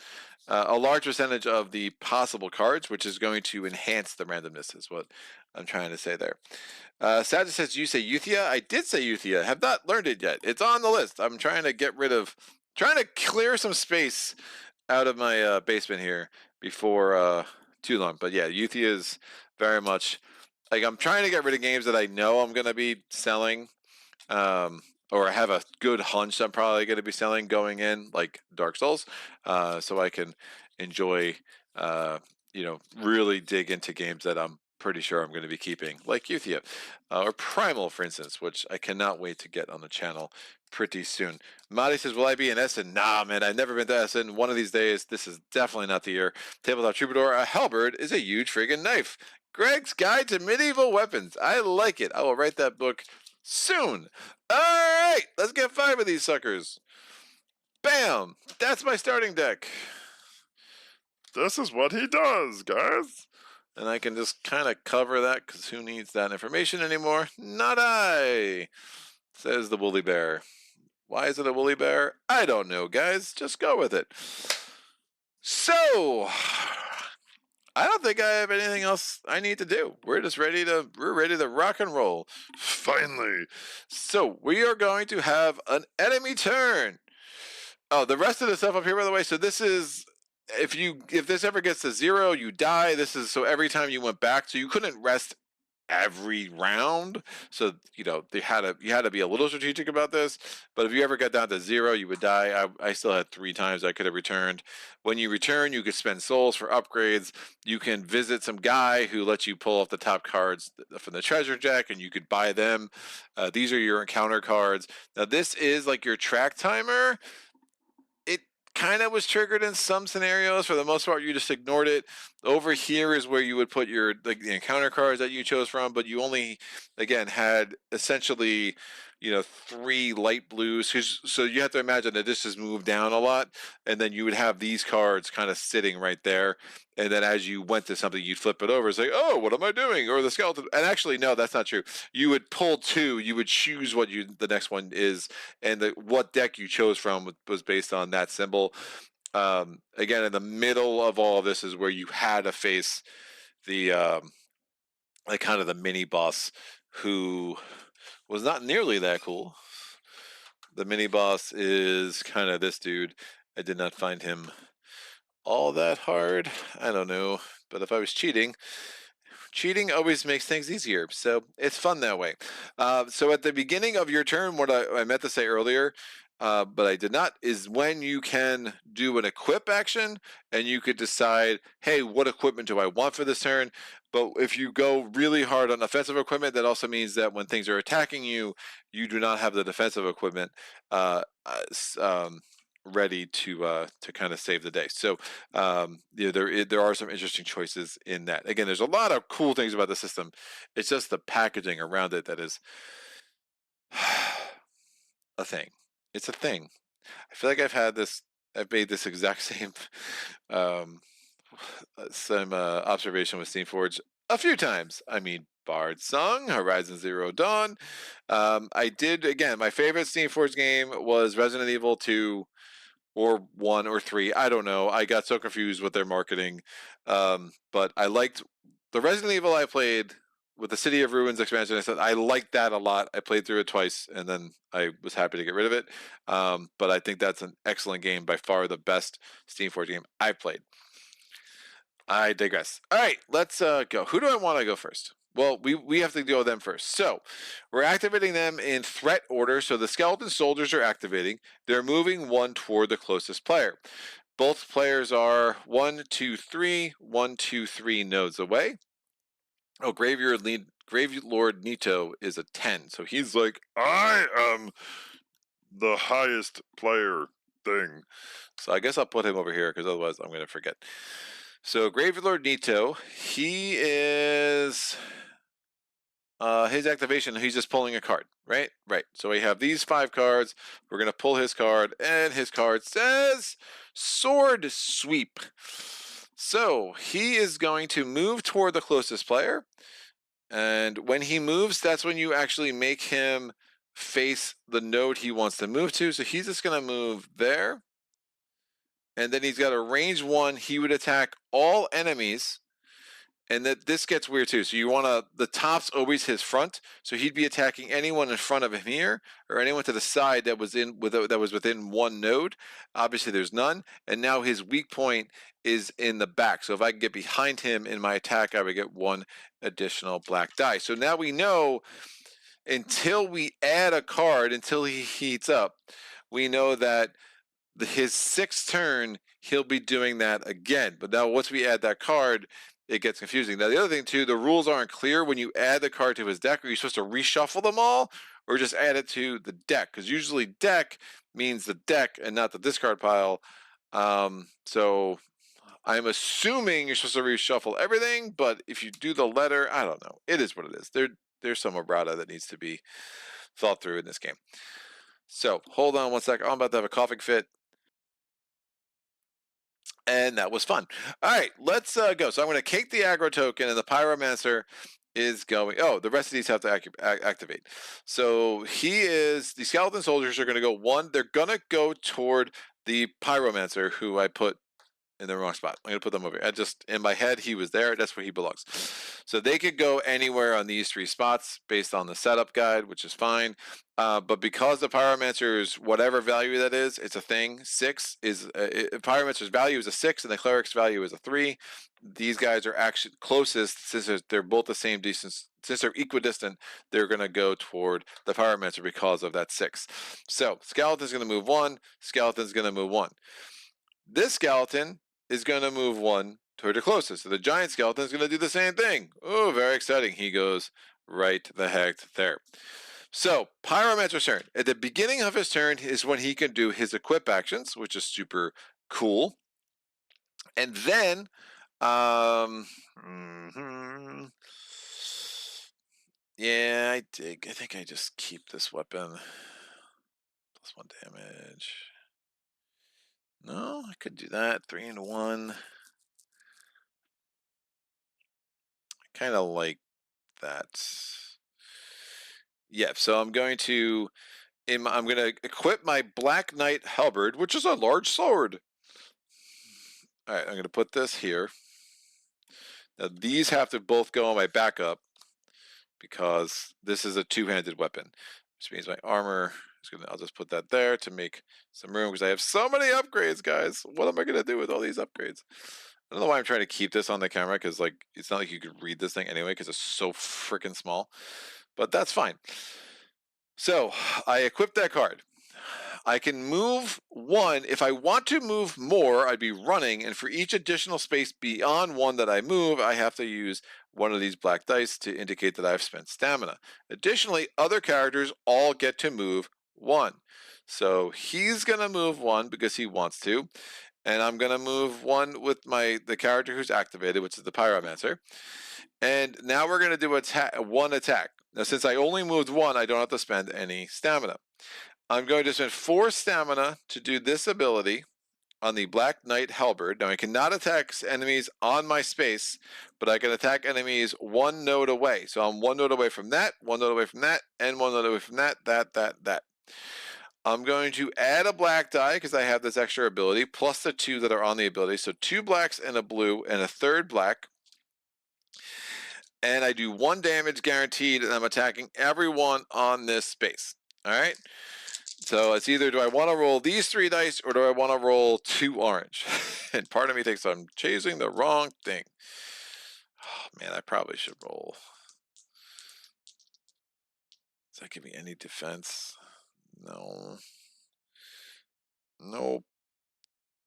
a large percentage of the possible cards, which is going to enhance the randomness, is what I'm trying to say there. Sadja says, you say Euthia? I did say Euthia. Have not learned it yet. It's on the list. I'm trying to clear some space out of my basement here before too long. But yeah, Euthia is very much like, I'm trying to get rid of games that I know I'm going to be selling, or I have a good hunch I'm probably going to be selling going in, like Dark Souls, so I can enjoy, really dig into games that I'm pretty sure I'm going to be keeping, like Euthia, or Primal, for instance, which I cannot wait to get on the channel pretty soon. Madi says, will I be in Essen? Nah, man, I've never been to Essen. One of these days, this is definitely not the year. Tabletop Troubadour, a halberd is a huge friggin' knife. Greg's Guide to Medieval Weapons. I like it. I will write that book soon. All right, let's get 5 of these suckers. Bam! That's my starting deck. This is what he does, guys. And I can just kind of cover that, because who needs that information anymore? Not I, says the woolly bear. Why is it a woolly bear? I don't know, guys. Just go with it. So, I don't think I have anything else I need to do. We're ready to rock and roll. Finally. So, we are going to have an enemy turn. Oh, the rest of the stuff up here, by the way, so this is, if this ever gets to 0, you die. This is so every time you went back, so you couldn't rest every round. So, you had to be a little strategic about this. But if you ever got down to 0, you would die. I still had 3 times I could have returned. When you return, you could spend souls for upgrades. You can visit some guy who lets you pull off the top cards from the treasure deck, and you could buy them. These are your encounter cards. Now, this is like your track timer. Kind of was triggered in some scenarios. For the most part, you just ignored it. Over here is where you would put your the encounter cards that you chose from, but you only, again, had essentially 3 light blues. So you have to imagine that this has moved down a lot, and then you would have these cards kind of sitting right there, and then as you went to something, you'd flip it over and say, oh, what am I doing? Or the skeleton. And actually, no, that's not true. You would pull 2, you would choose what the next one is, and what deck you chose from was based on that symbol. Again, in the middle of all of this is where you had to face the like kind of the mini boss, who was not nearly that cool. The mini boss is kind of this dude. I did not find him all that hard. I don't know, but if I was cheating always makes things easier, so it's fun that way. So at the beginning of your turn, what I meant to say earlier, but I did not, is when you can do an equip action, and you could decide, hey, what equipment do I want for this turn? But if you go really hard on offensive equipment, that also means that when things are attacking you, you do not have the defensive equipment ready to kind of save the day. So there are some interesting choices in that. Again, there's a lot of cool things about the system. It's just the packaging around it that is a thing. It's a thing. I feel like I've made this exact same observation with Steamforged a few times. I mean, Bard's Song, Horizon Zero Dawn. I did, again, my favorite Steamforged game was Resident Evil 2 or 1 or 3. I don't know. I got so confused with their marketing. But I liked the Resident Evil I played with the City of Ruins expansion. I liked that a lot. I played through it twice, and then I was happy to get rid of it. But I think that's an excellent game, by far the best Steamforged game I've played. I digress. All right, let's go. Who do I want to go first? Well, we have to go them first. So we're activating them in threat order. So the skeleton soldiers are activating. They're moving 1 toward the closest player. Both players are 1, 2, 3, 1, 2, 3 nodes away. Oh, Gravelord Nito is a 10. So he's like, I am the highest player thing. So I guess I'll put him over here, because otherwise I'm going to forget. So Gravelord Nito, he is his activation, he's just pulling a card, right? Right. So we have these 5 cards. We're going to pull his card, and his card says Sword Sweep. So he is going to move toward the closest player. And when he moves, that's when you actually make him face the node he wants to move to. So he's just going to move there. And then he's got a range 1. He would attack all enemies. And that this gets weird too. So you want to, the top's always his front. So he'd be attacking anyone in front of him here, or anyone to the side that was within 1 node. Obviously there's none. And now his weak point is in the back. So if I can get behind him in my attack, I would get 1 additional black die. So now we know, until we add a card, until he heats up, we know that his 6th turn, he'll be doing that again. But now once we add that card, it gets confusing. Now the other thing too, the rules aren't clear when you add the card to his deck. Are you supposed to reshuffle them all, or just add it to the deck? Because usually deck means the deck and not the discard pile. So I'm assuming you're supposed to reshuffle everything, but if you do the letter, I don't know. It is what it is. There's some errata that needs to be thought through in this game. So hold on one second. I'm about to have a coughing fit. And that was fun. All right, let's go. So I'm going to cake the aggro token, and the Pyromancer is going. Oh, the rest of these have to activate. So the skeleton soldiers are going to go 1. They're going to go toward the Pyromancer, who I put in the wrong spot. I'm going to put them over here. In my head, he was there. That's where he belongs. So they could go anywhere on these 3 spots based on the setup guide, which is fine. But because the Pyromancer is whatever value that is, it's a thing. 6 is Pyromancer's value is a 6, and the Cleric's value is a 3. These guys are actually closest, since they're both the same distance. Since they're equidistant, they're going to go toward the Pyromancer because of that 6. So Skeleton's going to move 1. Skeleton's going to move 1. This skeleton is going to move 1 toward the closest. So the giant skeleton is going to do the same thing. Oh, very exciting. He goes right the heck there. So Pyromancer's turn. At the beginning of his turn is when he can do his equip actions, which is super cool. And then, yeah, I think I just keep this weapon. +1 damage. No, I could do that. 3 and 1. I kind of like that. Yeah, so I'm going to equip my Black Knight Halberd, which is a large sword. All right, I'm going to put this here. Now these have to both go on my backup, because this is a 2-handed weapon, which means my armor is going to, I'll just put that there to make some room, because I have so many upgrades, guys. What am I going to do with all these upgrades? I don't know why I'm trying to keep this on the camera, because it's not like you could read this thing anyway, because it's so freaking small. But that's fine. So I equipped that card. I can move 1. If I want to move more, I'd be running, and for each additional space beyond 1 that I move, I have to use one of these black dice to indicate that I've spent stamina. Additionally, other characters all get to move 1. So he's going to move 1 because he wants to, and I'm going to move 1 with the character who's activated, which is the Pyromancer. And now we're going to do 1 attack. Now, since I only moved 1, I don't have to spend any stamina. I'm going to spend 4 stamina to do this ability on the Black Knight Halberd. Now, I cannot attack enemies on my space, but I can attack enemies 1 node away. So I'm 1 node away from that, 1 node away from that, and 1 node away from that. I'm going to add a black die because I have this extra ability, plus the 2 that are on the ability. So 2 blacks and a blue and a 3rd black. And I do 1 damage guaranteed, and I'm attacking everyone on this space. All right? So it's either, do I want to roll these 3 dice, or do I want to roll 2 orange? And part of me thinks I'm chasing the wrong thing. Oh, man, I probably should roll. Does that give me any defense? No. Nope.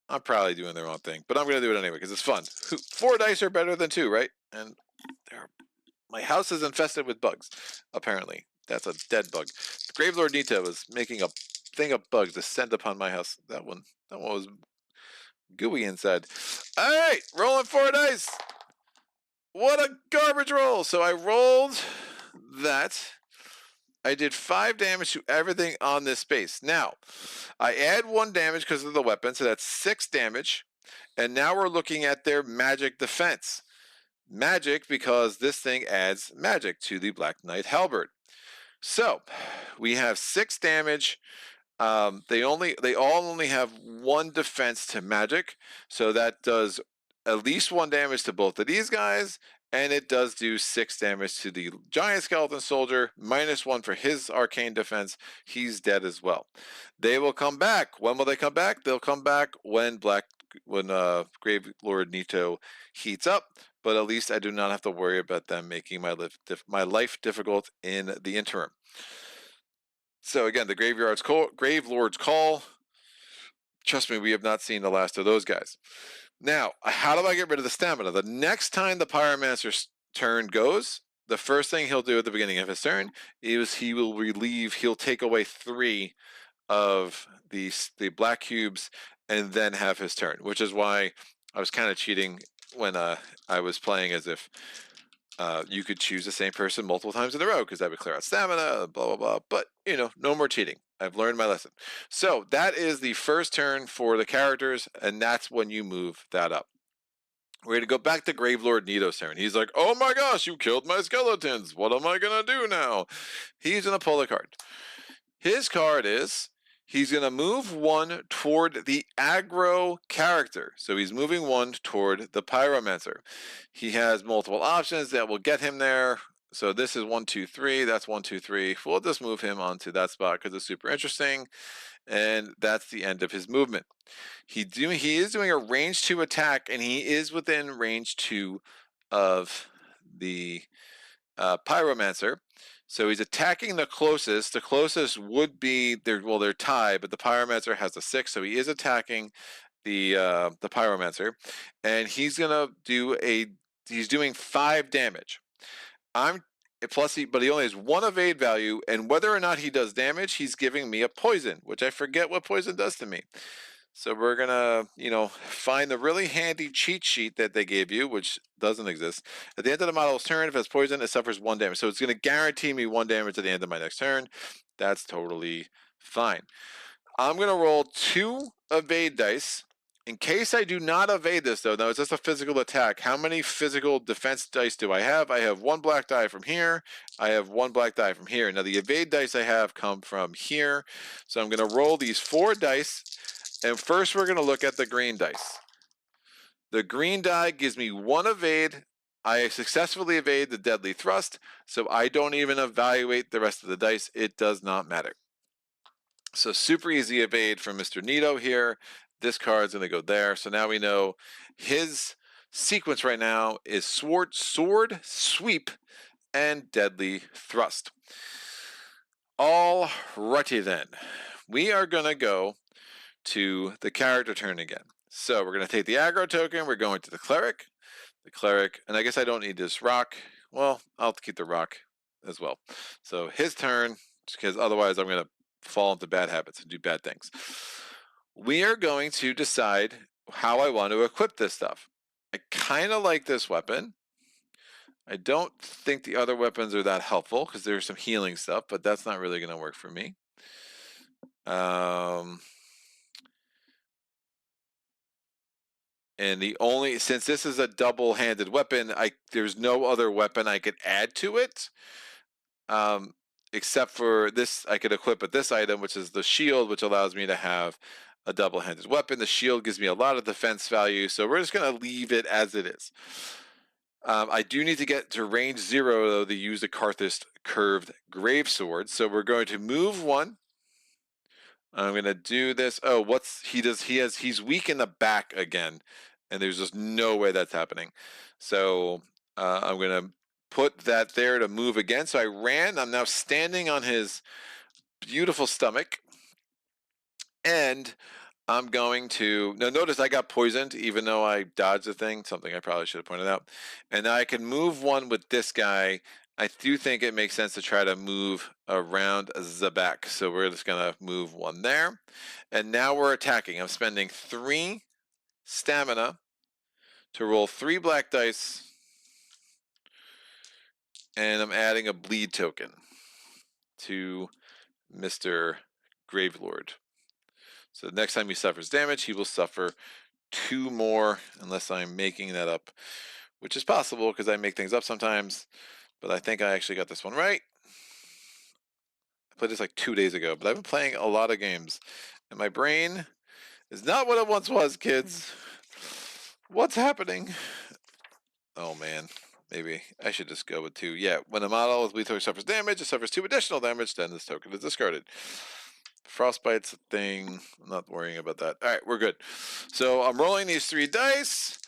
I'm probably doing the wrong thing, but I'm going to do it anyway because it's fun. 4 dice are better than 2, right? And my house is infested with bugs, apparently. That's a dead bug. Gravelord Nita was making a thing of bugs descend upon my house. That one was gooey inside. All right, rolling 4 dice. What a garbage roll. So I rolled that I did 5 damage to everything on this space. Now, I add 1 damage because of the weapon, so that's 6 damage. And now we're looking at their magic defense. Magic because this thing adds magic to the Black Knight Halberd. So, we have 6 damage. They all only have 1 defense to magic, so that does at least 1 damage to both of these guys, and it does do 6 damage to the giant skeleton soldier, -1 for his arcane defense. He's dead as well. They will come back. When will they come back? They'll come back when Grave Lord Nito heats up, but at least I do not have to worry about them making my life difficult in the interim. So again, the Grave Lord's Call. Trust me, we have not seen the last of those guys. Now, how do I get rid of the stamina? The next time the Pyromancer's turn goes, the first thing he'll do at the beginning of his turn is he'll take away 3 of the black cubes and then have his turn, which is why I was kind of cheating when I was playing as if you could choose the same person multiple times in a row because that would clear out stamina, blah, blah, blah. But, no more cheating. I've learned my lesson. So that is the first turn for the characters, and that's when you move that up. We're going to go back to Gravelord Nito's turn. He's like, oh my gosh, you killed my skeletons. What am I going to do now? He's going to pull a card. His card is, he's going to move 1 toward the aggro character. So he's moving 1 toward the Pyromancer. He has multiple options that will get him there. So this is 1, 2, 3. That's 1, 2, 3. We'll just move him onto that spot because it's super interesting. And that's the end of his movement. He is doing a range 2 attack, and he is within range 2 of the Pyromancer. So he's attacking the closest. The closest would be they're tied, but the Pyromancer has a 6, so he is attacking the Pyromancer, and he's doing 5 damage. But he only has 1 evade value, and whether or not he does damage, he's giving me a poison, which I forget what poison does to me. So we're gonna, find the really handy cheat sheet that they gave you, which doesn't exist. At the end of the model's turn, if it has poison, it suffers 1 damage. So it's gonna guarantee me 1 damage at the end of my next turn. That's totally fine. I'm gonna roll 2 evade dice. In case I do not evade this, though, now it's just a physical attack. How many physical defense dice do I have? I have 1 black die from here. I have 1 black die from here. Now the evade dice I have come from here. So I'm gonna roll these 4 dice. And first we're going to look at the green dice. The green die gives me 1 evade. I successfully evade the deadly thrust, so I don't even evaluate the rest of the dice. It does not matter. So super easy evade from Mr. Nito here. This card's going to go there. So now we know his sequence right now is sword, sweep, and deadly thrust. All righty then. We are going to go to the character turn again. So we're going to take the aggro token. We're going to the cleric, and I guess I don't need this rock. Well, I'll keep the rock as well. So his turn, because otherwise I'm going to fall into bad habits and do bad things. We are going to decide how I want to equip this stuff. I kind of like this weapon. I don't think the other weapons are that helpful because there's some healing stuff, but that's not really going to work for me. And since this is a double-handed weapon, there's no other weapon I could add to it. Except for this, I could equip at this item, which is the shield, which allows me to have a double-handed weapon. The shield gives me a lot of defense value, so we're just going to leave it as it is. I do need to get to range 0, though, to use the Karthus curved gravesword. So we're going to move 1. I'm going to do this. Oh, he's weak in the back again, and there's just no way that's happening. So I'm going to put that there to move again. So I ran. I'm now standing on his beautiful stomach, and I'm going to, now notice I got poisoned even though I dodged the thing, something I probably should have pointed out. And now I can move 1 with this guy. I do think it makes sense to try to move around the back. So we're just going to move 1 there. And now we're attacking. I'm spending 3 stamina to roll 3 black dice and I'm adding a bleed token to Mr. Gravelord. So the next time he suffers damage, he will suffer 2 more, unless I'm making that up, which is possible because I make things up sometimes, but I think I actually got this one right. I played this like 2 days ago, but I've been playing a lot of games, and my brain is not what it once was, kids. What's happening? Oh man, maybe I should just go with 2. Yeah, when a model with lethal suffers damage, it suffers 2 additional damage, then this token is discarded. Frostbite's a thing. I'm not worrying about that. All right, we're good. So I'm rolling these 3 dice.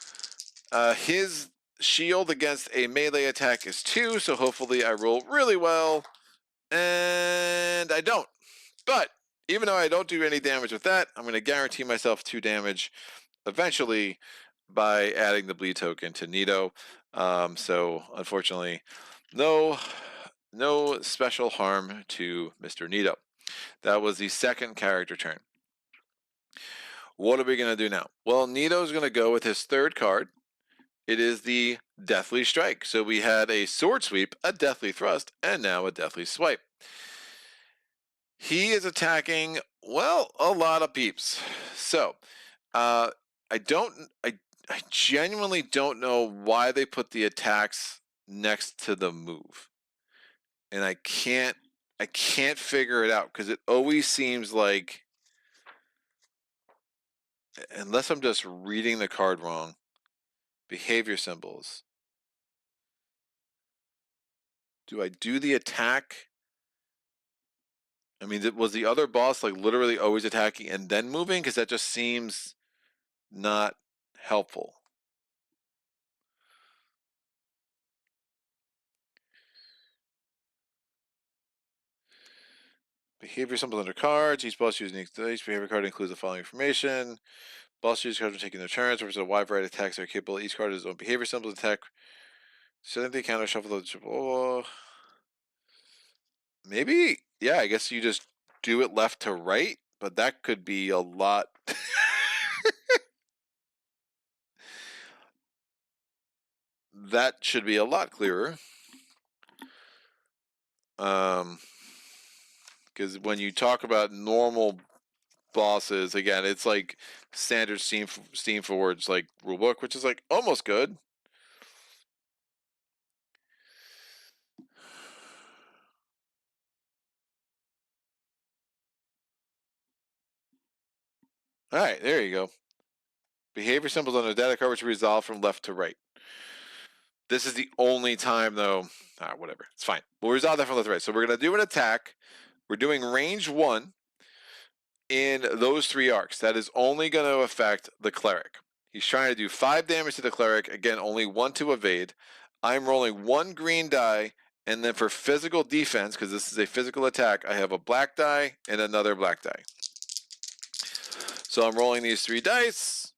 His shield against a melee attack is 2, so hopefully I roll really well. And I don't. But even though I don't do any damage with that, I'm going to guarantee myself 2 damage eventually by adding the bleed token to Nito. So unfortunately, no special harm to Mr. Nito. That was the second character turn. What are we going to do now? Well, Nito's going to go with his third card. It is the Deathly Strike. So we had a Sword Sweep, a Deathly Thrust, and now a Deathly Swipe. He is attacking, well, a lot of peeps. So, I genuinely don't know why they put the attacks next to the move. And I can't figure it out because it always seems like, unless I'm just reading the card wrong, behavior symbols. Do I do the attack? I mean, was the other boss like literally always attacking and then moving? Because that just seems not helpful. Behavior symbols under cards. Each boss uses each behavior card includes the following information. Boss uses cards when taking their turns. Represent a wide variety of attacks that are capable. Each card has its own behavior symbols. Attack. Setting the counter, shuffle the triple. Oh. Maybe, yeah, I guess you just do it left to right, but that could be a lot. That should be a lot clearer. Because when you talk about normal bosses, again, it's like standard Steamforged like rulebook, which is like almost good. All right, there you go. Behavior symbols on the data card which resolve from left to right. This is the only time, though. Whatever. It's fine. We'll resolve that from left to right. So we're going to do an attack. We're doing range 1 in those 3 arcs. That is only going to affect the cleric. He's trying to do 5 damage to the cleric. Again, only 1 to evade. I'm rolling 1 green die. And then for physical defense, because this is a physical attack, I have a black die and another black die. So I'm rolling these 3 dice.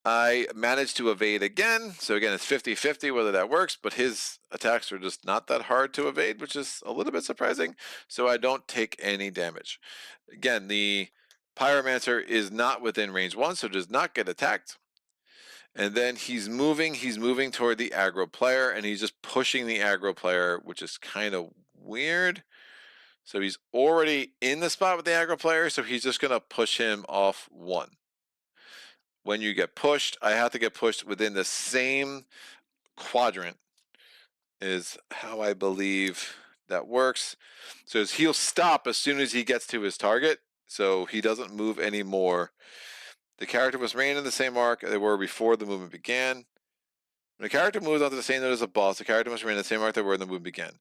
I managed to evade again. So again, it's 50-50 whether that works, but his attacks are just not that hard to evade, which is a little bit surprising. So I don't take any damage. Again, the Pyromancer is not within range 1, so does not get attacked. And then he's moving toward the aggro player, and he's just pushing the aggro player, which is kind of weird. So he's already in the spot with the aggro player, so he's just going to push him off 1. When you get pushed, I have to get pushed within the same quadrant is how I believe that works. So he'll stop as soon as he gets to his target, so he doesn't move anymore. The character must remain in the same arc they were before the movement began. When a character moves onto the same node as a boss, the character must remain in the same arc they were when the movement began.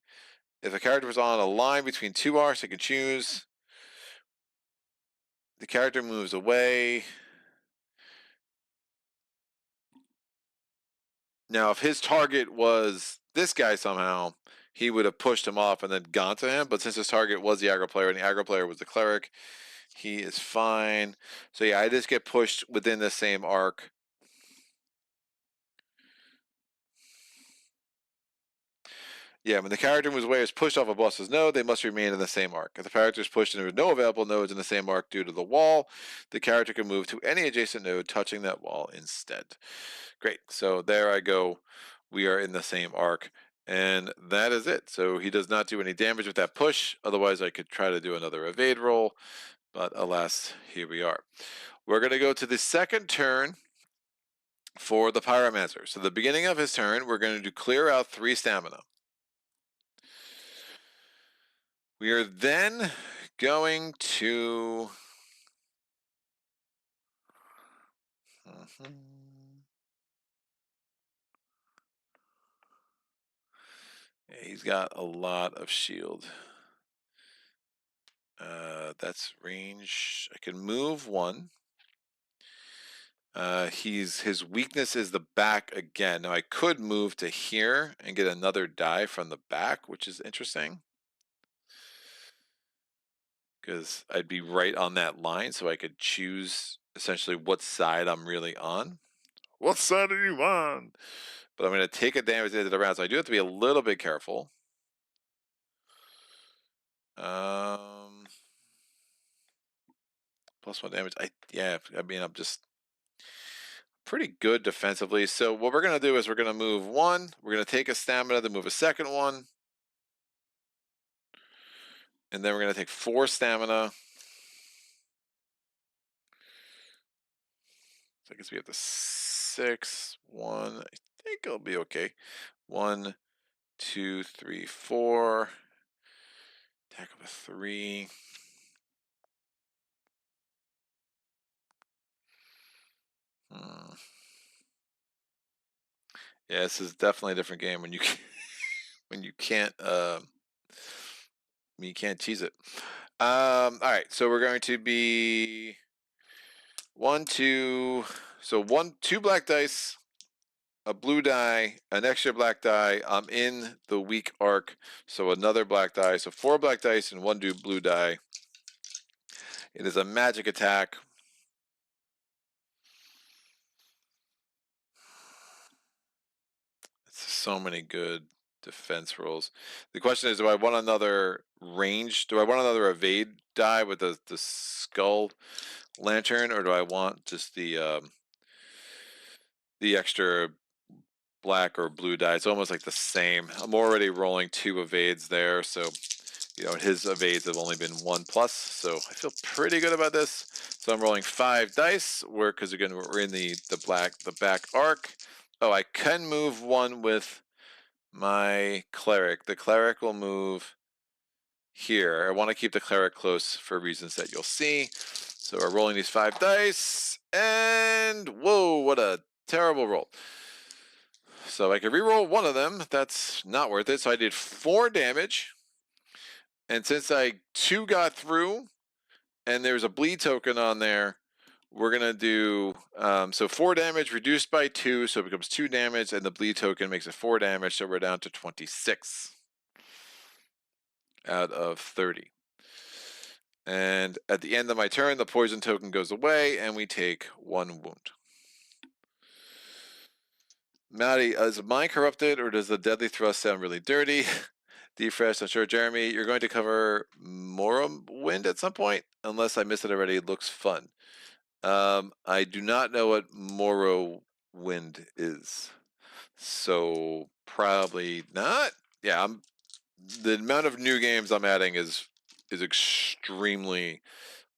If a character was on a line between 2 arcs, they can choose. The character moves away. Now, if his target was this guy somehow, he would have pushed him off and then gone to him. But since his target was the aggro player and the aggro player was the cleric, he is fine. So yeah, I just get pushed within the same arc. Yeah, when the character moves away or is pushed off a boss's node, they must remain in the same arc. If the character is pushed and there are no available nodes in the same arc due to the wall, the character can move to any adjacent node, touching that wall instead. Great. So there I go. We are in the same arc. And that is it. So he does not do any damage with that push. Otherwise, I could try to do another evade roll. But alas, here we are. We're going to go to the second turn for the Pyromancer. So the beginning of his turn, we're going to clear out 3 stamina. We are then going to... Yeah, he's got a lot of shield. That's range. I can move 1. His weakness is the back again. Now I could move to here and get another die from the back, which is interesting. Because I'd be right on that line, so I could choose essentially what side I'm really on. What side are you on? But I'm going to take a damage into the round, so I do have to be a little bit careful. +1 damage. I mean, I'm just pretty good defensively. So what we're going to do is we're going to move 1. We're going to take a stamina to move a second one. And then we're going to take 4 stamina. So I guess we have the 6, 1. I think it'll be okay. 1, 2, 3, 4. Attack of a 3. Yeah, this is definitely a different game when you when you can't cheese it. All right, so we're going to be 1, 2. So 2 black dice, a blue die, an extra black die. I'm in the weak arc, so another black die. So 4 black dice and 1 blue die. It is a magic attack. It's so many good defense rolls. The question is, do I want another range? Do I want another evade die with the skull lantern, or do I want just the extra black or blue die? It's almost like the same. I'm already rolling 2 evades there, so his evades have only been 1+, so I feel pretty good about this. So I'm rolling 5 dice, because again we're in the back arc. Oh, I can move 1 with my cleric. The cleric will move here. I want to keep the cleric close for reasons that you'll see. So we're rolling these 5 dice, and whoa, what a terrible roll. So I could re-roll 1 of them. That's not worth it. So I did 4 damage. And since 2 got through, and there's a bleed token on there, we're going to do, so 4 damage reduced by 2, so it becomes 2 damage, and the bleed token makes it 4 damage, so we're down to 26 out of 30. And at the end of my turn, the poison token goes away, and we take 1 wound. Maddie, is mine corrupted, or does the deadly thrust sound really dirty? Defresh, I'm sure. Jeremy, you're going to cover Morrowind at some point? Unless I missed it already, it looks fun. I do not know what Morrowind is. So probably not. Yeah, the amount of new games I'm adding is extremely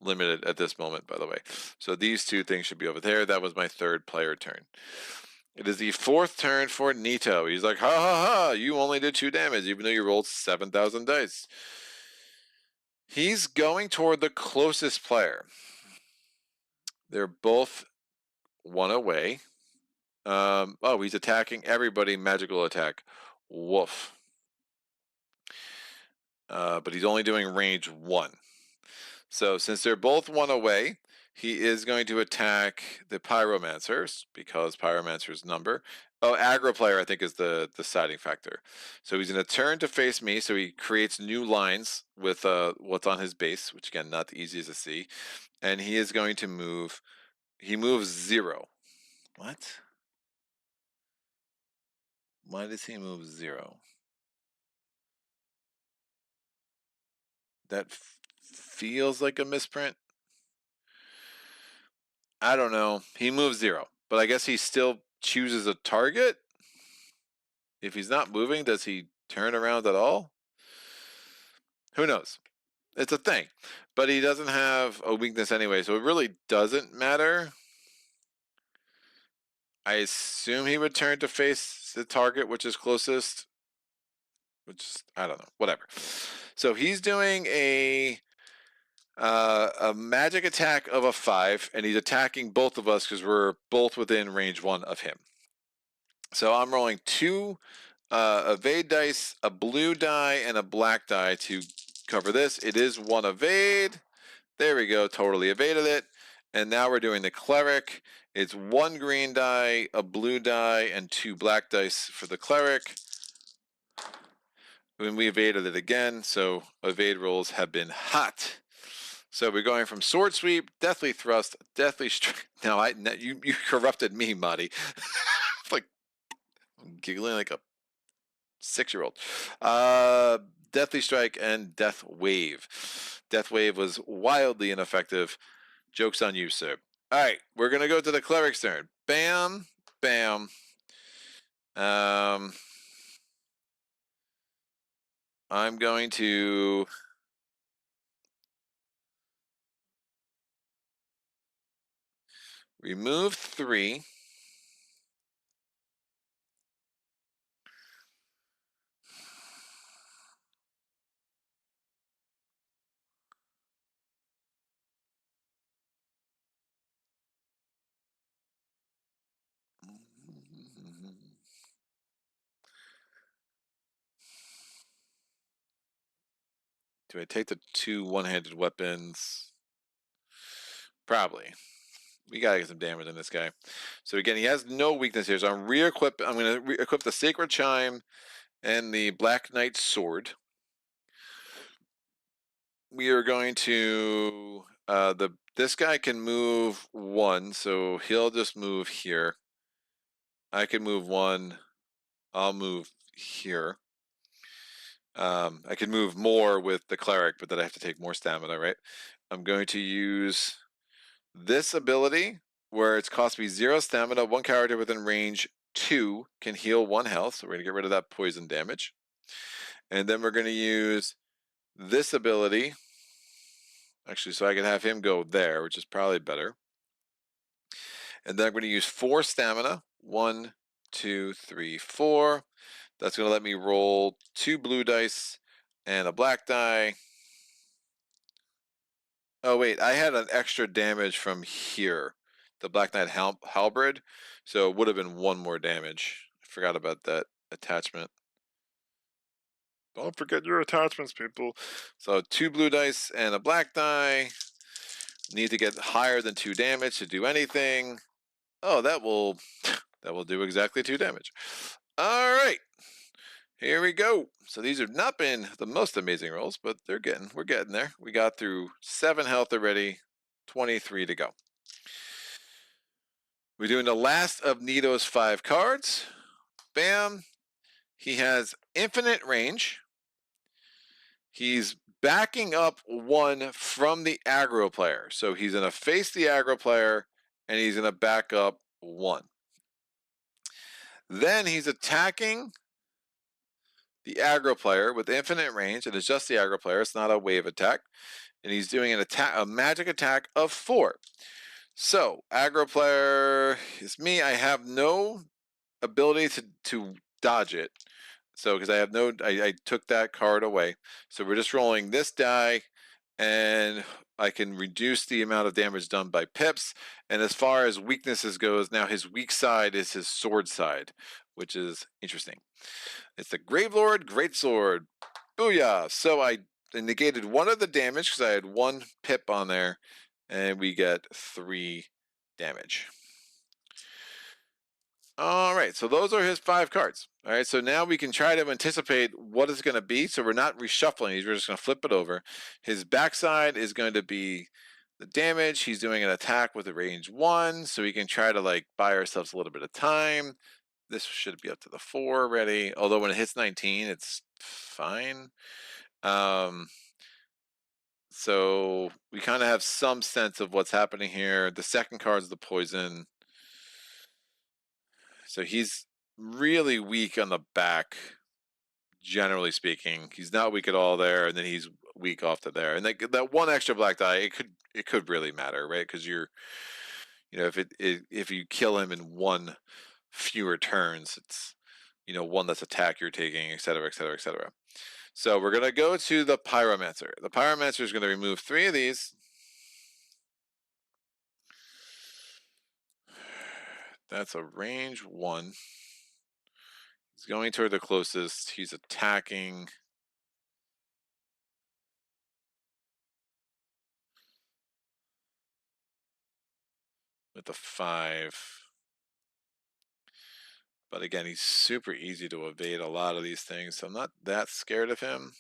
limited at this moment, by the way. So these 2 things should be over there. That was my 3rd player turn. It is the 4th turn for Nito. He's like, ha ha ha, you only did 2 damage, even though you rolled 7,000 dice. He's going toward the closest player. They're both 1 away. Oh, he's attacking everybody. Magical attack. Woof. But he's only doing range 1. So since they're both 1 away, he is going to attack the Pyromancers, because Pyromancer's number. Oh, aggro player, I think, is the deciding factor. So he's going to turn to face me, so he creates new lines with what's on his base, which again, not the easiest to see. And he is going to move. He moves 0. What? Why does he move 0? That feels like a misprint. I don't know. He moves 0, but I guess he still chooses a target. If he's not moving, does he turn around at all? Who knows? It's a thing. But he doesn't have a weakness anyway, so it really doesn't matter. I assume he would turn to face the target, which is closest. Which, I don't know. Whatever. So he's doing a magic attack of a 5, and he's attacking both of us because we're both within range 1 of him. So I'm rolling 2 evade dice, a blue die, and a black die to cover this. It is 1 evade. There we go, totally evaded it. And now we're doing the cleric. It's 1 green die, a blue die, and 2 black dice for the cleric. When we evaded it again, so evade rolls have been hot. So we're going from sword sweep, deathly thrust, deathly strike. Now you corrupted me, Marty. Like I'm giggling like a 6-year-old. Deathly strike and death wave. Death wave was wildly ineffective. Joke's on you, sir. All right, we're gonna go to the cleric's turn. Bam, bam. I'm going to remove 3. Do I take the 2 one-handed weapons? Probably. We gotta get some damage on this guy. So again, he has no weakness here. So I'm gonna re-equip the Sacred Chime and the Black Knight Sword. We are going to this guy can move 1, so he'll just move here. I can move 1. I'll move here. I can move more with the cleric, but then I have to take more stamina, right? I'm going to use this ability where it's cost me 0 stamina. 1 character within range 2 can heal 1 health. So we're going to get rid of that poison damage. And then we're going to use this ability. Actually, so I can have him go there, which is probably better. And then I'm going to use 4 stamina. 1, 2, 3, 4. That's going to let me roll 2 blue dice and a black die. Oh, wait, I had an extra damage from here, the Black Knight Halberd, so it would have been 1 more damage. I forgot about that attachment. Don't forget your attachments, people. So 2 blue dice and a black die. Need to get higher than 2 damage to do anything. Oh, that will do exactly 2 damage. All right. Here we go. So these have not been the most amazing rolls, but we're getting there. We got through 7 health already, 23 to go. We're doing the last of Nito's 5 cards. Bam. He has infinite range. He's backing up 1 from the aggro player. So he's going to face the aggro player, and he's going to back up 1. Then he's attacking the aggro player with infinite range, and it's just the aggro player. It's not a wave attack. And he's doing a magic attack of 4. So aggro player is me. I have no ability to dodge it. So because I took that card away. So we're just rolling this die, and I can reduce the amount of damage done by pips. And as far as weaknesses goes, now his weak side is his sword side, which is interesting. It's the Gravelord Greatsword. Booyah! So I negated 1 of the damage because I had 1 pip on there, and we get 3 damage. All right, so those are his 5 cards. All right, so now we can try to anticipate what it's going to be. So we're not reshuffling these, we're just going to flip it over. His backside is going to be the damage. He's doing an attack with a range 1, so we can try to like buy ourselves a little bit of time. This should be up to the 4 already, although when it hits 19, it's fine. So we kind of have some sense of what's happening here. The second card is the poison. So he's really weak on the back, generally speaking. He's not weak at all there, and then he's weak off to there. And that one extra black die, it could really matter, right? Because if you kill him in one fewer turns, it's one less attack you're taking, et cetera, et cetera, et cetera. So we're gonna go to the Pyromancer. The Pyromancer is gonna remove 3 of these. That's a range 1. He's going toward the closest. He's attacking with a 5. But again, he's super easy to evade a lot of these things, so I'm not that scared of him.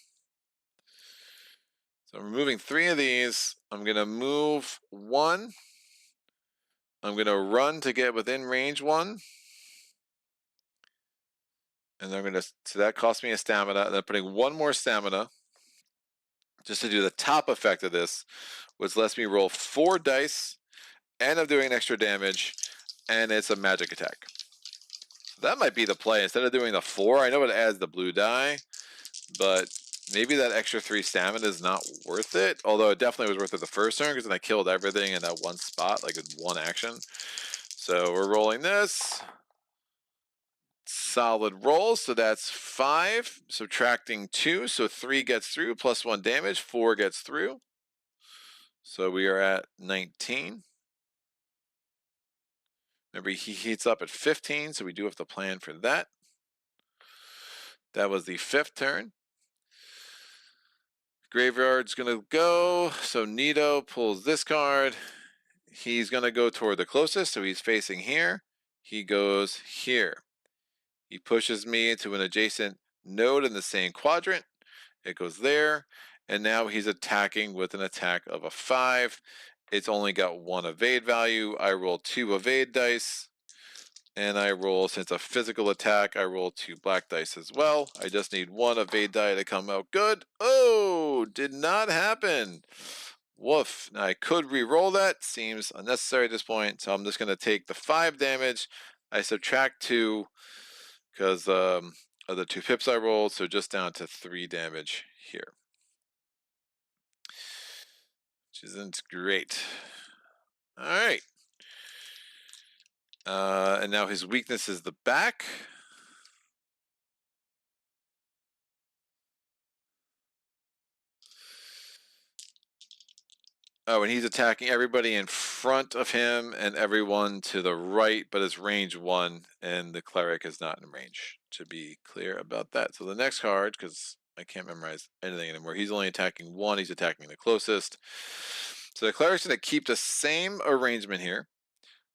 So I'm removing 3 of these. I'm gonna move 1. I'm gonna run to get within range 1. And so that costs me a stamina. And then putting 1 more stamina just to do the top effect of this, which lets me roll 4 dice, and I'm doing extra damage, and it's a magic attack. So that might be the play. Instead of doing the 4, I know it adds the blue die, but maybe that extra 3 stamina is not worth it. Although it definitely was worth it the first turn, because then I killed everything in that one spot, like in one action. So we're rolling this. Solid roll, so that's 5, subtracting 2, so 3 gets through, plus 1 damage, 4 gets through. So we are at 19. Remember, he heats up at 15, so we do have to plan for that. That was the 5th turn. Graveyard's gonna go, so Nito pulls this card. He's gonna go toward the closest, so he's facing here. He goes here. He pushes me into an adjacent node in the same quadrant. It goes there, and now he's attacking with an attack of a 5. It's only got 1 evade value. I roll 2 evade dice, and I roll, since a physical attack, I roll 2 black dice as well. I just need 1 evade die to come out good. Oh, did not happen. Woof. Now I could re-roll that. Seems unnecessary at this point, so I'm just going to take the 5 damage. I subtract 2 because of the 2 pips I rolled, so just down to 3 damage here, which isn't great. All right. And now his weakness is the back. Oh, and he's attacking everybody in front of him and everyone to the right, but it's range 1, and the cleric is not in range, to be clear about that. So the next card, because I can't memorize anything anymore, he's only attacking 1, he's attacking the closest. So the cleric's going to keep the same arrangement here.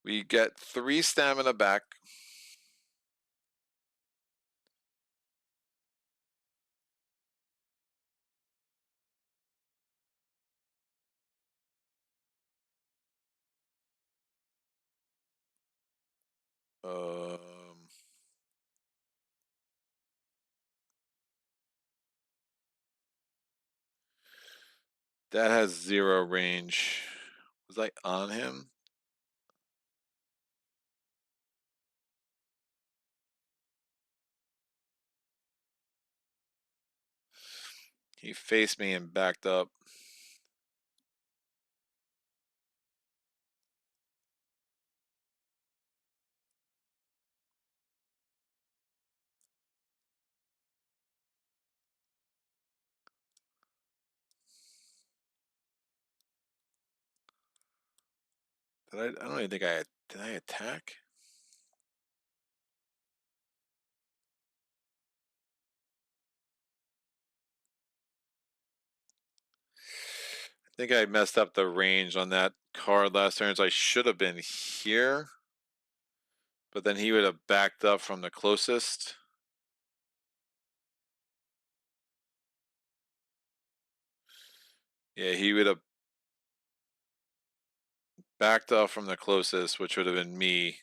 We get 3 stamina back. That has 0 range. Was I on him? He faced me and backed up. I don't even think did I attack? I think I messed up the range on that card last turn, so I should have been here. But then he would have backed up from the closest. Yeah, he would have backed up from the closest, which would have been me.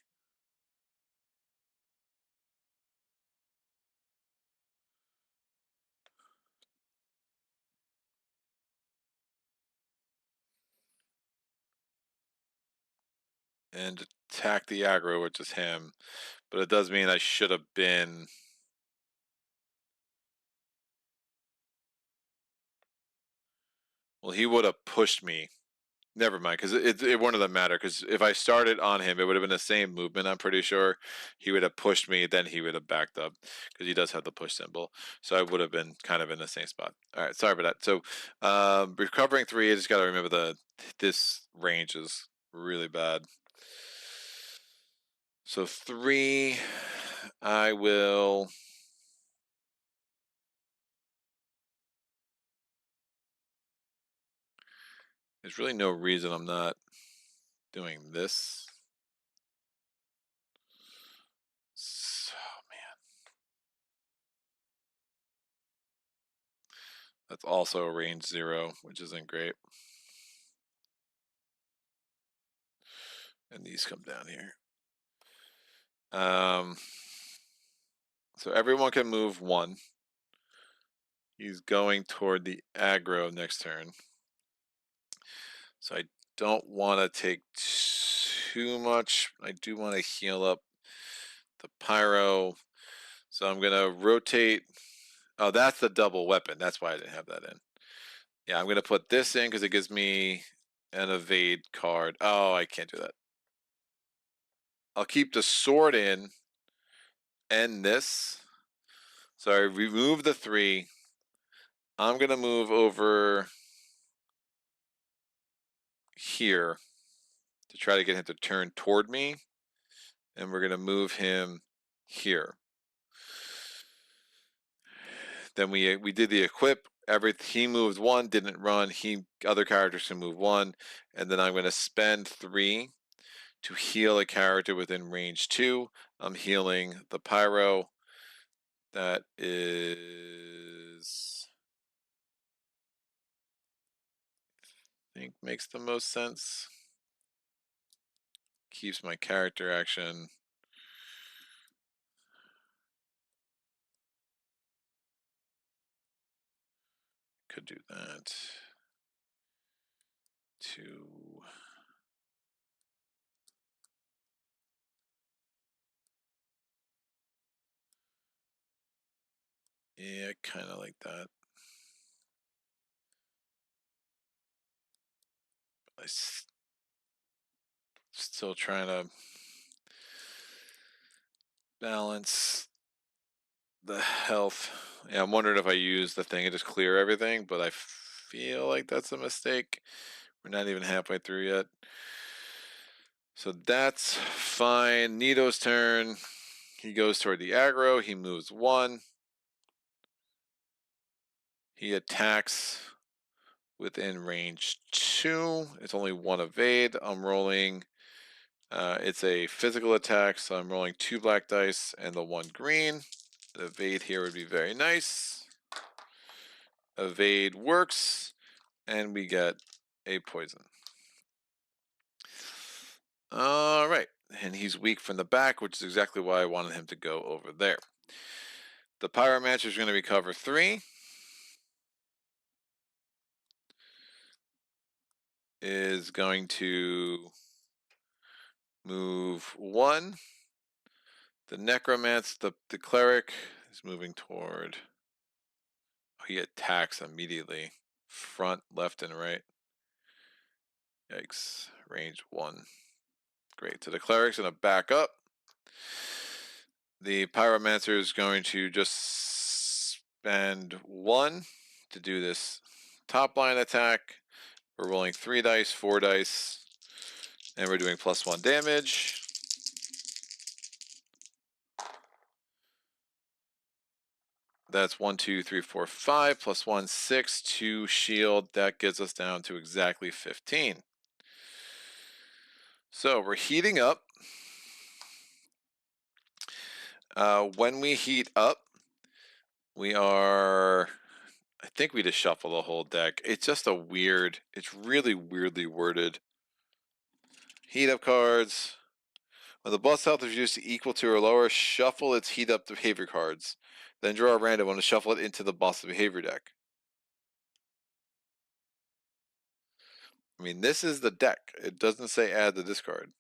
And attack the aggro, which is him. But it does mean I should have been. Well, he would have pushed me. Never mind, because it wouldn't have mattered. Because if I started on him, it would have been the same movement. I'm pretty sure he would have pushed me, then he would have backed up, because he does have the push symbol. So I would have been kind of in the same spot. All right, sorry for that. So recovering 3, I just got to remember this range is really bad. So 3, I will. There's really no reason I'm not doing this. So, man. That's also range 0, which isn't great. And these come down here. So everyone can move 1. He's going toward the aggro next turn. So I don't want to take too much. I do want to heal up the pyro. So I'm going to rotate. Oh, that's the double weapon. That's why I didn't have that in. Yeah, I'm going to put this in because it gives me an evade card. Oh, I can't do that. I'll keep the sword in and this. So I remove the 3. I'm going to move over here to try to get him to turn toward me. And we're going to move him here. Then we did the equip. He moved 1, didn't run. Other characters can move 1. And then I'm going to spend 3 to heal a character within range 2. I'm healing the pyro. That is, I think, makes the most sense. Keeps my character action. Could do that. 2. Yeah, kind of like that. I still trying to balance the health. Yeah, I'm wondering if I use the thing and just clear everything, but I feel like that's a mistake. We're not even halfway through yet. So that's fine. Nito's turn. He goes toward the aggro. He moves 1. He attacks within range 2. It's only 1 evade. I'm rolling. It's a physical attack, so I'm rolling 2 black dice and the 1 green. The evade here would be very nice. Evade works, and we get a poison. All right, and he's weak from the back, which is exactly why I wanted him to go over there. The Pyromancer is going to recover 3. Is going to move 1. The Necromancer, the Cleric, is moving toward. Oh, he attacks immediately. Front, left, and right. Yikes. Range 1. Great. So the Cleric's going to back up. The Pyromancer is going to just spend 1 to do this top line attack. We're rolling 3 dice, 4 dice, and we're doing +1 damage. That's 1, 2, 3, 4, 5, +1, 6, 2 shield. That gets us down to exactly 15. So we're heating up. When we heat up, we are. I think we just shuffle the whole deck. It's just it's really weirdly worded. Heat up cards. When the boss health is reduced to equal to or lower, shuffle its heat up behavior cards. Then draw a random one to shuffle it into the boss behavior deck. I mean, this is the deck. It doesn't say add the discard.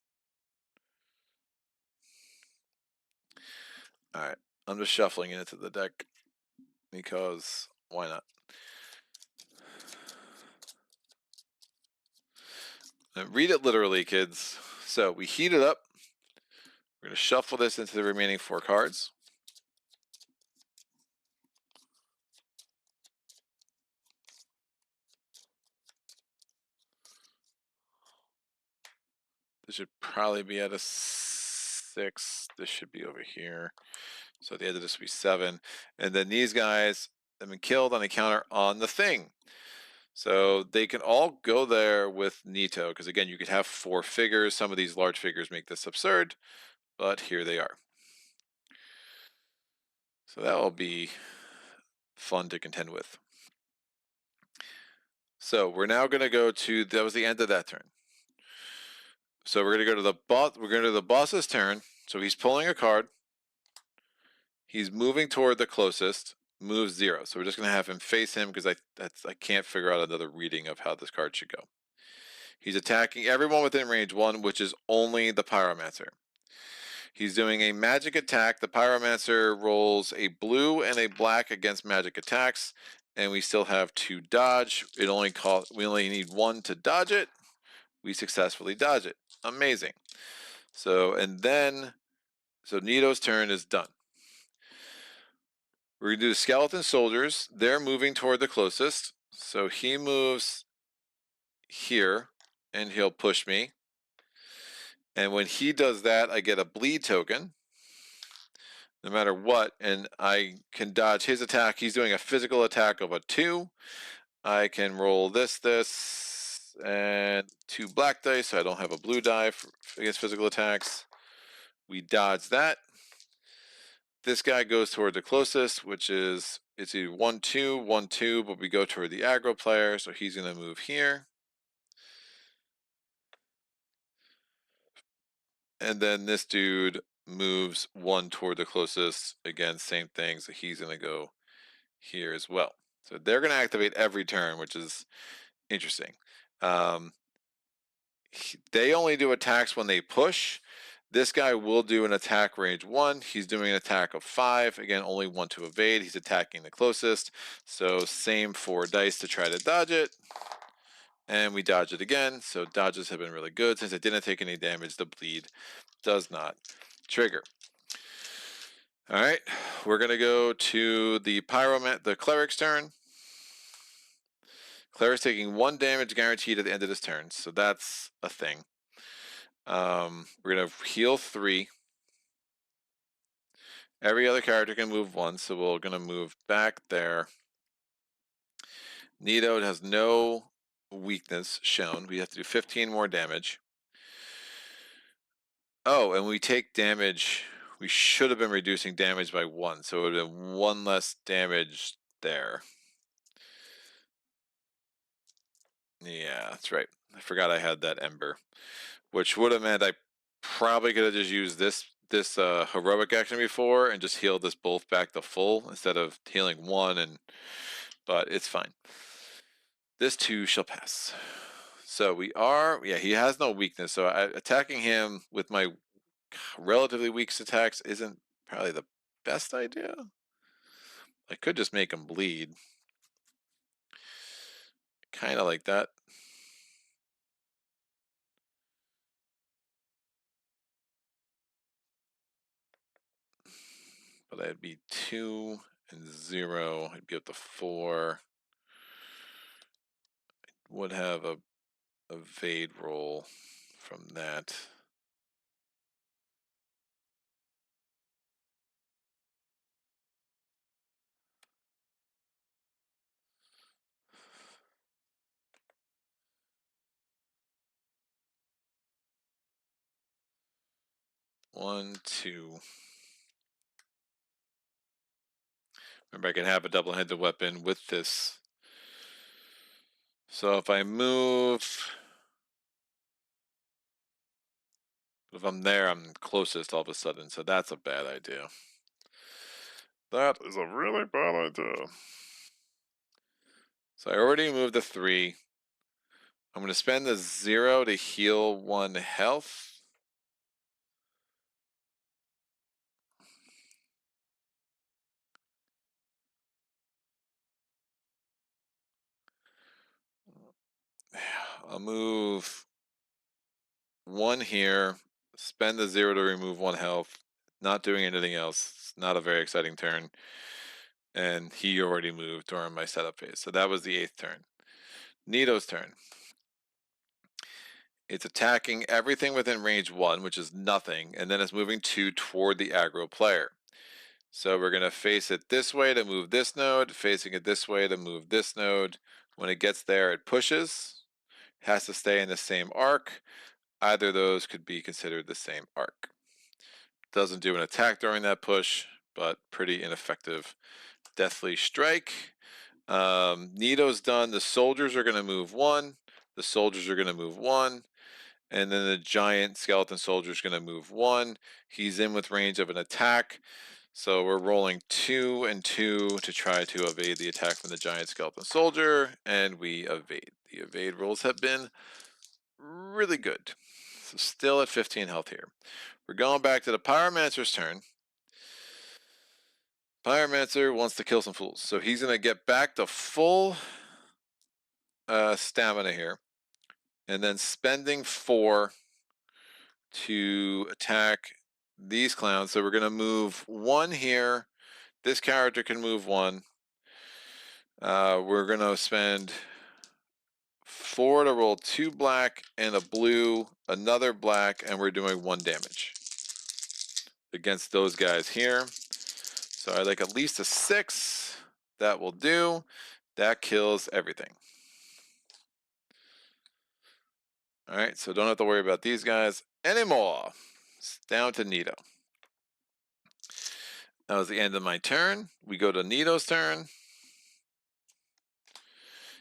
Alright, I'm just shuffling it into the deck because why not? Read it literally, kids. So we heat it up. We're going to shuffle this into the remaining 4 cards. This should probably be at a 6. This should be over here. So at the end of this will be 7. And then these guys have been killed on a counter on the thing. So they can all go there with Nito, because again, you could have 4 figures. Some of these large figures make this absurd, but here they are. So that will be fun to contend with. So we're now going to go to, that was the end of that turn. So we're going to go to the boss. We're going to the boss's turn. So he's pulling a card. He's moving toward the closest. Moves 0. So we're just going to have him face him because I can't figure out another reading of how this card should go. He's attacking everyone within range 1, which is only the Pyromancer. He's doing a magic attack. The Pyromancer rolls a blue and a black against magic attacks, and we still have 2 dodge. We only need 1 to dodge it. We successfully dodge it. Amazing. So Nito's turn is done. We're going to do the skeleton soldiers. They're moving toward the closest. So he moves here, and he'll push me. And when he does that, I get a bleed token, no matter what, and I can dodge his attack. He's doing a physical attack of a 2. I can roll this, and 2 black dice, so I don't have a blue die against physical attacks. We dodge that. This guy goes toward the closest, which is, it's a 1-2, 1-2, but we go toward the aggro player, so he's going to move here. And then this dude moves 1 toward the closest. Again, same thing, so he's going to go here as well. So they're going to activate every turn, which is interesting. They only do attacks when they push. This guy will do an attack range 1. He's doing an attack of 5. Again, only 1 to evade. He's attacking the closest. So same 4 dice to try to dodge it. And we dodge it again. So dodges have been really good. Since it didn't take any damage, the bleed does not trigger. All right, we're going to go to the Cleric's turn. Cleric's taking 1 damage guaranteed at the end of this turn. So that's a thing. We're going to heal 3. Every other character can move 1, so we're going to move back there. Nito has no weakness shown. We have to do 15 more damage. Oh, and we take damage. We should have been reducing damage by 1, so it would have been 1 less damage there. Yeah, that's right. I forgot I had that Ember, which would have meant I probably could have just used this heroic action before and just healed this both back to full instead of healing 1, but it's fine. This too shall pass. So he has no weakness, so attacking him with my relatively weak attacks isn't probably the best idea. I could just make him bleed. Kind of like that. But I'd be 2 and 0. I'd be up to 4. I would have a evade roll from that. One, 2. Remember, I can have a double-handed weapon with this. So if I move, if I'm there, I'm closest all of a sudden. So that's a bad idea. That is a really bad idea. So I already moved the 3. I'm going to spend the 0 to heal 1 health. I'll move 1 here, spend the 0 to remove 1 health, not doing anything else. It's not a very exciting turn. And he already moved during my setup phase. So that was the 8th turn. Nito's turn. It's attacking everything within range 1, which is nothing, and then it's moving 2 toward the aggro player. So we're going to face it this way to move this node, facing it this way to move this node. When it gets there, it pushes. Has to stay in the same arc. Either of those could be considered the same arc. Doesn't do an attack during that push, but pretty ineffective. Deathly Strike. Nito's done. The soldiers are going to move 1. The soldiers are going to move 1. And then the giant skeleton soldier is going to move 1. He's in with range of an attack. So we're rolling 2 and 2 to try to evade the attack from the giant skeleton soldier. And we evade. The evade rolls have been really good. So still at 15 health here. We're going back to the Pyromancer's turn. Pyromancer wants to kill some fools. So he's going to get back to full stamina here. And then spending 4 to attack these clowns. So we're going to move 1 here. This character can move 1. We're going to spend 4 to roll 2 black and a blue, another black, and we're doing 1 damage against those guys here. So I like at least a 6. That will do. That kills everything. All right, so don't have to worry about these guys anymore. It's down to Nito. That was the end of my turn. We go to Nito's turn.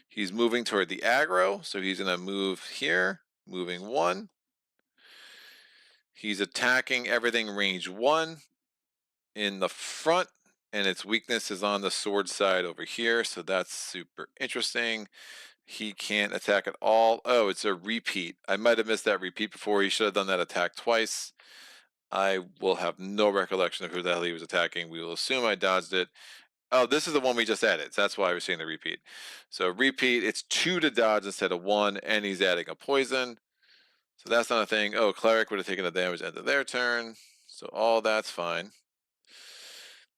He's moving toward the aggro, so he's going to move here, moving 1. He's attacking everything range 1 in the front, and its weakness is on the sword side over here, so that's super interesting. He can't attack at all. Oh, it's a repeat. I might have missed that repeat before. He should have done that attack twice. I will have no recollection of who the hell he was attacking. We will assume I dodged it. Oh, this is the one we just added. So that's why I was saying the repeat. So repeat, it's 2 to dodge instead of 1, and he's adding a poison. So that's not a thing. Oh, cleric would have taken the damage end of their turn. So all that's fine.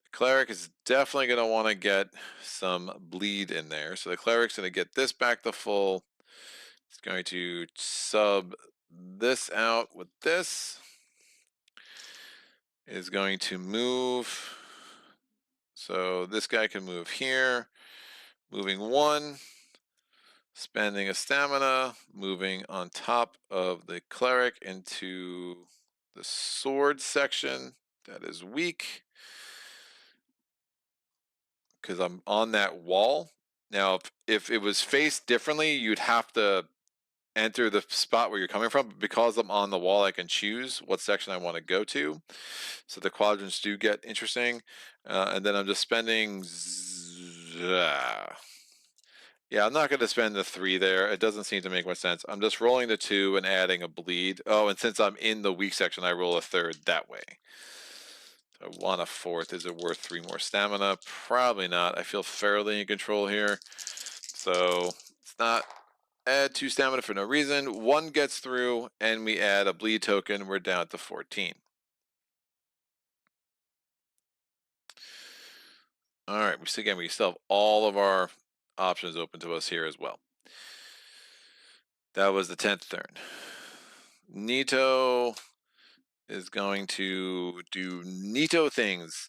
The cleric is definitely going to want to get some bleed in there. So the cleric's going to get this back to full. It's going to sub this out with this. Is going to move. So this guy can move here. Moving 1. Spending a stamina, moving on top of the cleric into the sword section that is weak because I'm on that wall. Now, if it was faced differently, you'd have to enter the spot where you're coming from. But because I'm on the wall, I can choose what section I want to go to. So the quadrants do get interesting. And then I'm just spending... Yeah, I'm not going to spend the 3 there. It doesn't seem to make much sense. I'm just rolling the 2 and adding a bleed. Oh, and since I'm in the weak section, I roll a 3rd that way. I want a 4th. Is it worth 3 more stamina? Probably not. I feel fairly in control here. So it's not add 2 stamina for no reason. 1 gets through, and we add a bleed token. We're down to 14. All right, we still have all of our options open to us here as well. That was the 10th turn. Nito is going to do Nito things.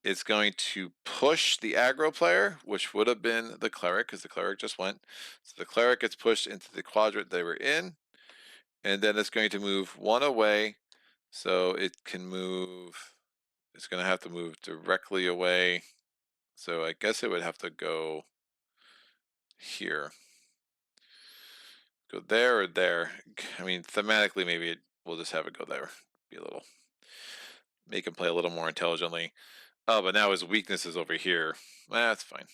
It's going to push the aggro player, which would have been the cleric, because the cleric just went. So the cleric gets pushed into the quadrant they were in, and then it's going to move 1 away. So it can move, it's going to have to move directly away. So I guess it would have to go here. Go there or there. I mean, thematically, maybe we'll just have it go there. Be a little, make him play a little more intelligently. Oh, but now his weakness is over here. That's fine.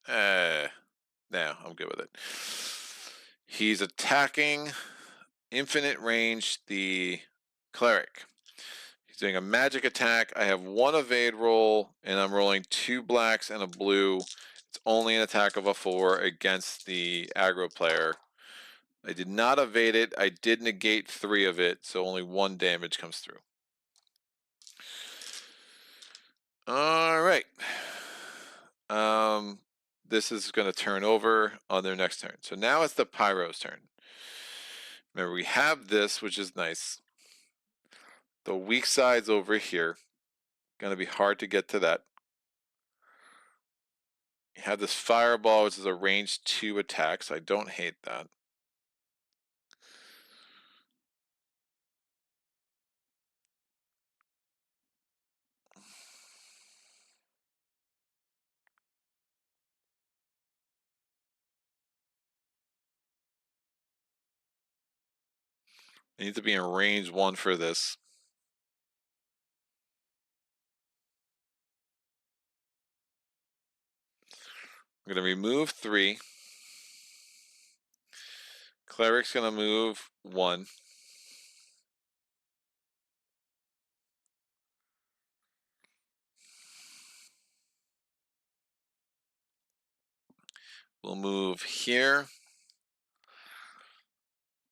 No, I'm good with it. He's attacking infinite range the cleric. He's doing a magic attack. I have 1 evade roll, and I'm rolling 2 blacks and a blue. It's only an attack of a 4 against the aggro player. I did not evade it. I did negate 3 of it, so only 1 damage comes through. All right. This is going to turn over on their next turn. So now it's the Pyro's turn. Remember, we have this, which is nice. The weak side's over here. Going to be hard to get to that. You have this Fireball, which is a range 2 attack, so I don't hate that. I need to be in range 1 for this. I'm going to remove 3. Cleric's going to move 1. We'll move here.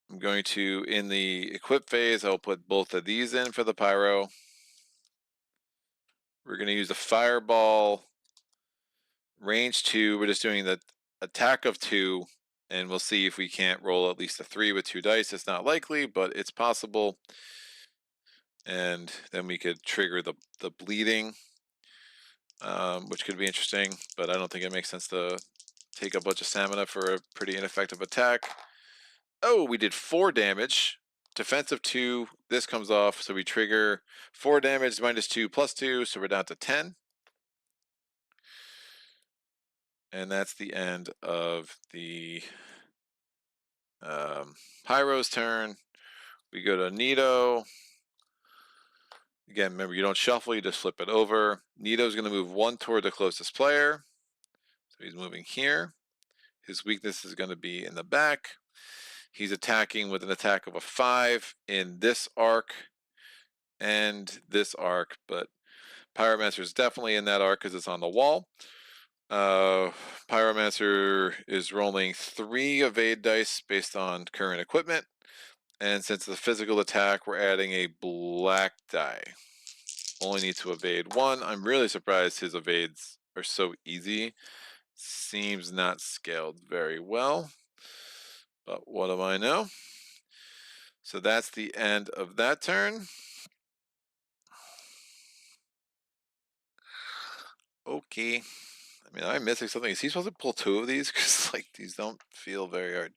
I'm going to, in the equip phase, I'll put both of these in for the Pyro. We're going to use a Fireball, range 2. We're just doing the attack of 2, and we'll see if we can't roll at least a 3 with 2 dice. It's not likely, but it's possible. And then we could trigger the bleeding, which could be interesting, but I don't think it makes sense to take a bunch of stamina for a pretty ineffective attack. Oh, we did 4 damage. Defensive 2, this comes off, so we trigger 4 damage minus 2 plus 2, so we're down to 10. And that's the end of the Pyro's turn. We go to Nito. Again, remember, you don't shuffle, you just flip it over. Nito's going to move 1 toward the closest player. So he's moving here. His weakness is going to be in the back. He's attacking with an attack of a 5 in this arc and this arc, but Pyromancer is definitely in that arc because it's on the wall. Pyromancer is rolling 3 evade dice based on current equipment, and since it's a physical attack, we're adding a black die. Only need to evade 1. I'm really surprised his evades are so easy. Seems not scaled very well, but what do I know? So that's the end of that turn. Okay. I mean, I'm missing something. Is he supposed to pull 2 of these? Because, like, these don't feel very hard.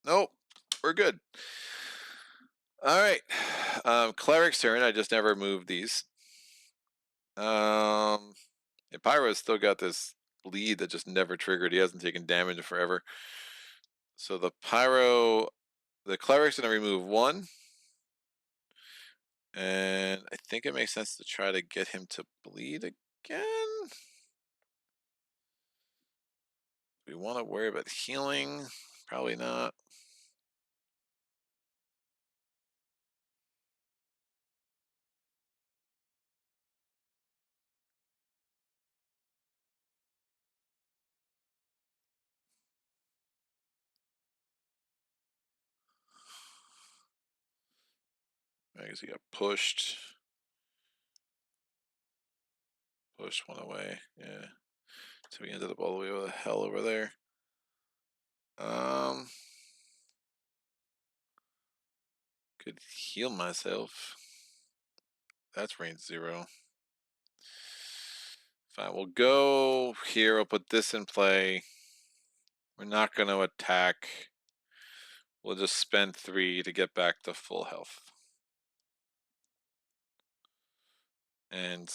Nope. We're good. All right. Cleric's turn. I just never moved these. Pyro's still got this lead that just never triggered. He hasn't taken damage in forever. So the Cleric's going to remove 1. And I think it makes sense to try to get him to bleed again. We want to worry about healing? Probably not. I guess he got pushed. Pushed 1 away. Yeah. So we ended up all the way over the hell over there. Could heal myself. That's range 0. Fine, we'll go here. I'll put this in play. We're not going to attack. We'll just spend 3 to get back to full health. And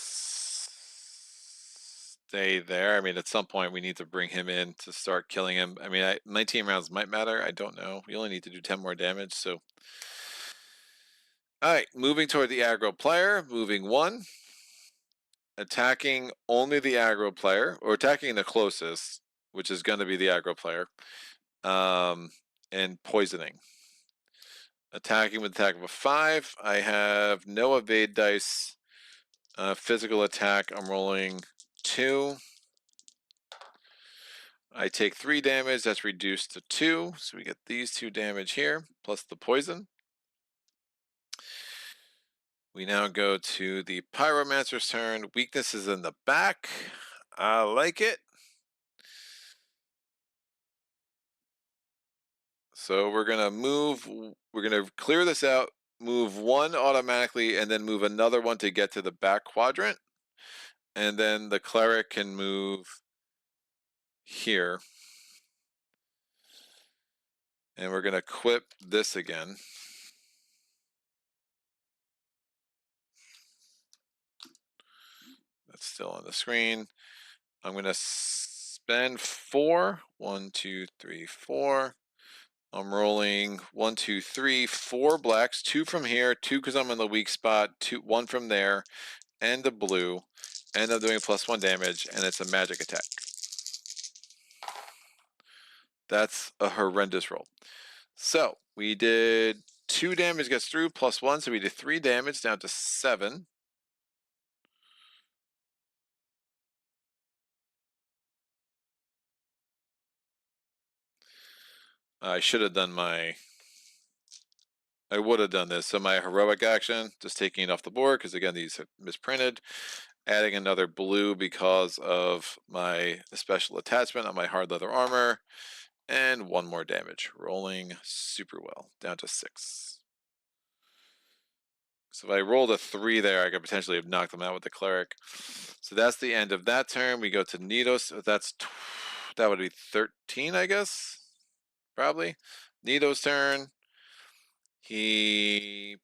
stay there. I mean, at some point we need to bring him in to start killing him. I mean, 19 rounds might matter. I don't know. We only need to do 10 more damage, so. All right, moving toward the aggro player. Moving 1. Attacking only the aggro player, or attacking the closest, which is going to be the aggro player, and poisoning. Attacking with attack of a 5. I have no evade dice. Physical attack, I'm rolling 2. I take 3 damage, that's reduced to 2, so we get these 2 damage here, plus the poison. We now go to the Pyromancer's turn. Weakness is in the back. I like it. So we're gonna clear this out, move 1 automatically, and then move another one to get to the back quadrant. And then the cleric can move here. And we're gonna equip this again. That's still on the screen. I'm gonna spend 4. 1, 2, 3, 4. I'm rolling 1, 2, 3, 4 blacks, 2 from here, 2 because I'm in the weak spot, 1 from there, and a blue. End up doing +1 damage, and it's a magic attack. That's a horrendous roll. So we did 2 damage gets through +1, so we did 3 damage down to 7. I should have done I would have done this. So my heroic action, just taking it off the board, because again, these are misprinted. Adding another blue because of my special attachment on my hard leather armor. And 1 more damage. Rolling super well. Down to 6. So if I rolled a 3 there, I could potentially have knocked them out with the cleric. So that's the end of that turn. We go to Nidos. That would be 13, I guess. Probably. Nido's turn. He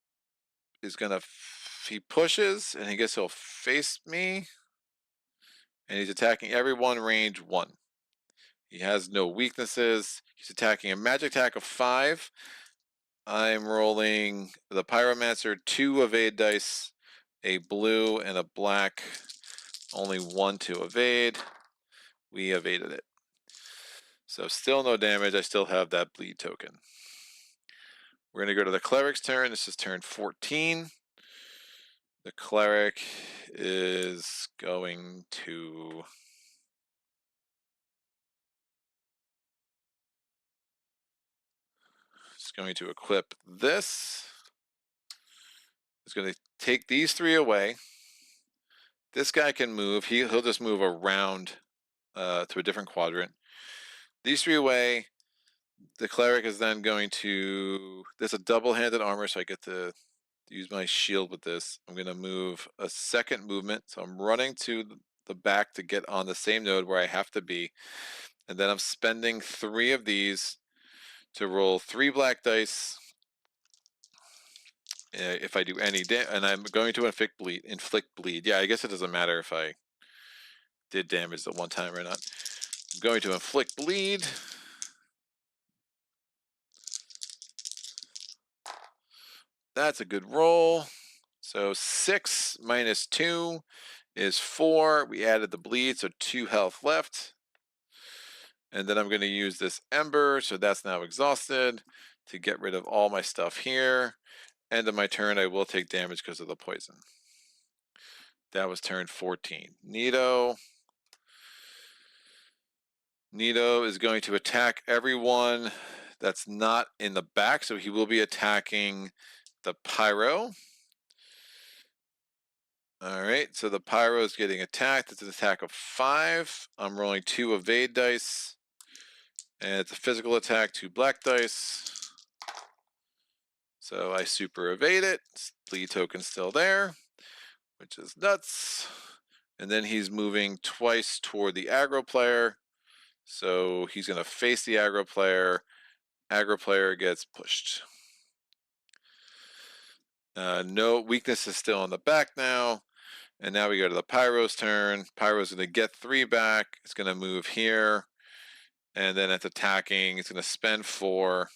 is gonna he pushes and he guess he'll face me. And he's attacking everyone range 1. He has no weaknesses. He's attacking a magic attack of 5. I'm rolling the Pyromancer 2 evade dice, a blue and a black, only 1 to evade. We evaded it. So still no damage. I still have that bleed token. We're going to go to the cleric's turn. This is turn 14. The cleric is going to equip this. It's going to take these 3 away. This guy can move. He'll just move around to a different quadrant. These 3 away. The cleric is then going to. There's a double-handed armor, so I get to use my shield with this. I'm going to move a second movement. So I'm running to the back to get on the same node where I have to be. And then I'm spending 3 of these to roll 3 black dice. If I do any damage, and I'm going to inflict bleed. Yeah, I guess it doesn't matter if I did damage the one time or not. I'm going to inflict bleed. That's a good roll. So 6 minus 2 is 4. We added the bleed, so 2 health left. And then I'm going to use this ember, so that's now exhausted, to get rid of all my stuff here. End of my turn, I will take damage because of the poison. That was turn 14. Nido is going to attack everyone that's not in the back, so he will be attacking the pyro. All right, so the pyro is getting attacked. It's an attack of 5. I'm rolling 2 evade dice. And it's a physical attack, 2 black dice. So I super evade it. Bleed token still there, which is nuts. And then he's moving twice toward the aggro player. So he's going to face the aggro player. Aggro player gets pushed. No weakness is still on the back now. And now we go to the pyro's turn. Pyro's going to get 3 back. It's going to move here. And then it's attacking. It's going to spend 4.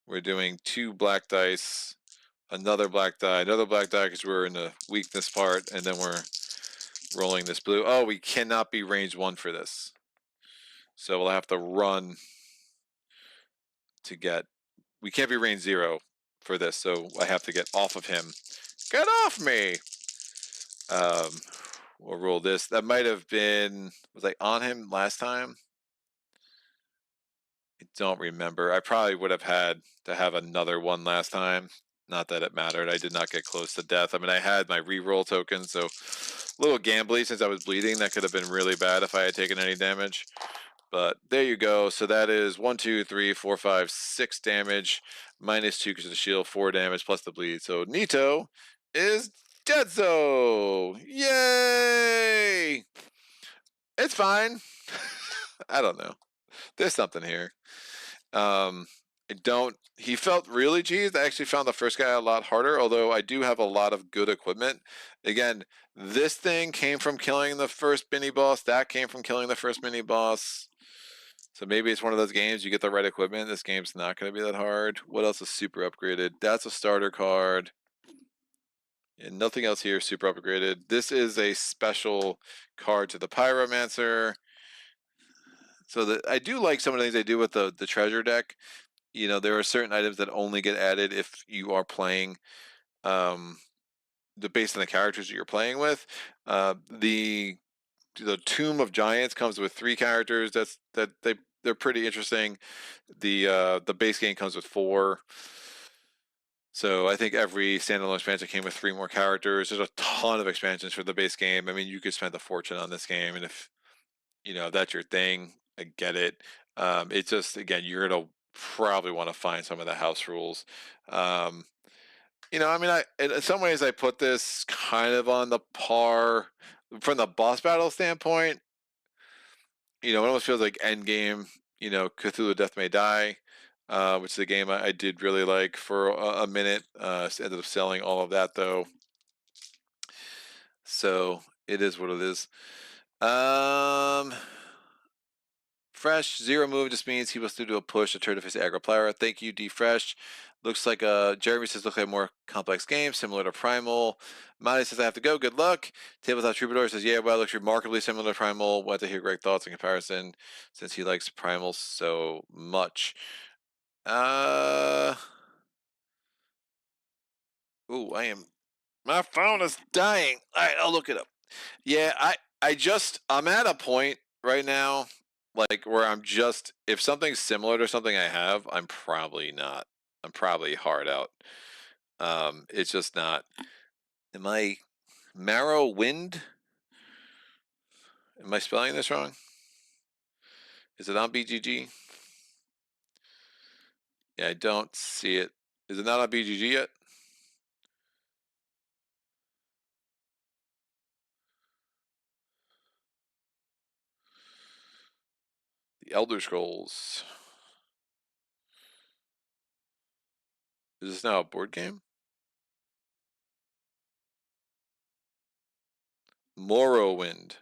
We're doing 2 black dice. Another black die because we're in the weakness part. And then we're rolling this blue. Oh, we cannot be range 1 for this. So we'll have to run to get. We can't be range 0 for this. So I have to get off of him. Get off me! We'll roll this. That might have been Was I on him last time? I don't remember. I probably would have had to have another one last time. Not that it mattered. I did not get close to death. I mean, I had my reroll token, so a little gambly since I was bleeding. That could have been really bad if I had taken any damage. But there you go. So that is 1, 2, 3, 4, 5, 6 damage, -2 because of the shield, 4 damage plus the bleed. So Nito is dead. So yay! It's fine. I don't know. There's something here. I don't. He felt really cheesed. I actually found the first guy a lot harder, although I do have a lot of good equipment. Again, this thing came from killing the first mini boss. That came from killing the first mini boss. So maybe it's one of those games you get the right equipment. This game's not going to be that hard. What else is super upgraded? That's a starter card. And nothing else here is super upgraded. This is a special card to the Pyromancer. So I do like some of the things they do with the treasure deck. You know, there are certain items that only get added if you are playing based on the characters that you're playing with. The Tomb of Giants comes with 3 characters. They're pretty interesting. The base game comes with 4. So I think every standalone expansion came with 3 more characters. There's a ton of expansions for the base game. I mean, you could spend a fortune on this game, and if that's your thing, I get it. It's just, again, you're gonna probably want to find some of the house rules. I mean, in some ways I put this kind of on the par from the boss battle standpoint. It almost feels like Endgame. Cthulhu Death May Die, which is a game I did really like for a minute. Ended up selling all of that though. So it is what it is. Fresh, 0 move just means he will still do a push to turn to face aggro player. Thank you, D Fresh. Looks like Jeremy says look like a more complex game, similar to Primal. Mali says I have to go. Good luck. Tabletop Troubadour says yeah, well, looks remarkably similar to Primal. Want to hear Greg thoughts in comparison since he likes Primal so much. My phone is dying. All right, I'll look it up. Yeah, I'm at a point right now, like where if something's similar to something I have, I'm probably not. I'm probably hard out. It's just not. Am I Marrow Wind? Am I spelling this wrong? Is it on BGG? Yeah, I don't see it. Is it not on BGG yet? The Elder Scrolls. Is this now a board game? Morrowind.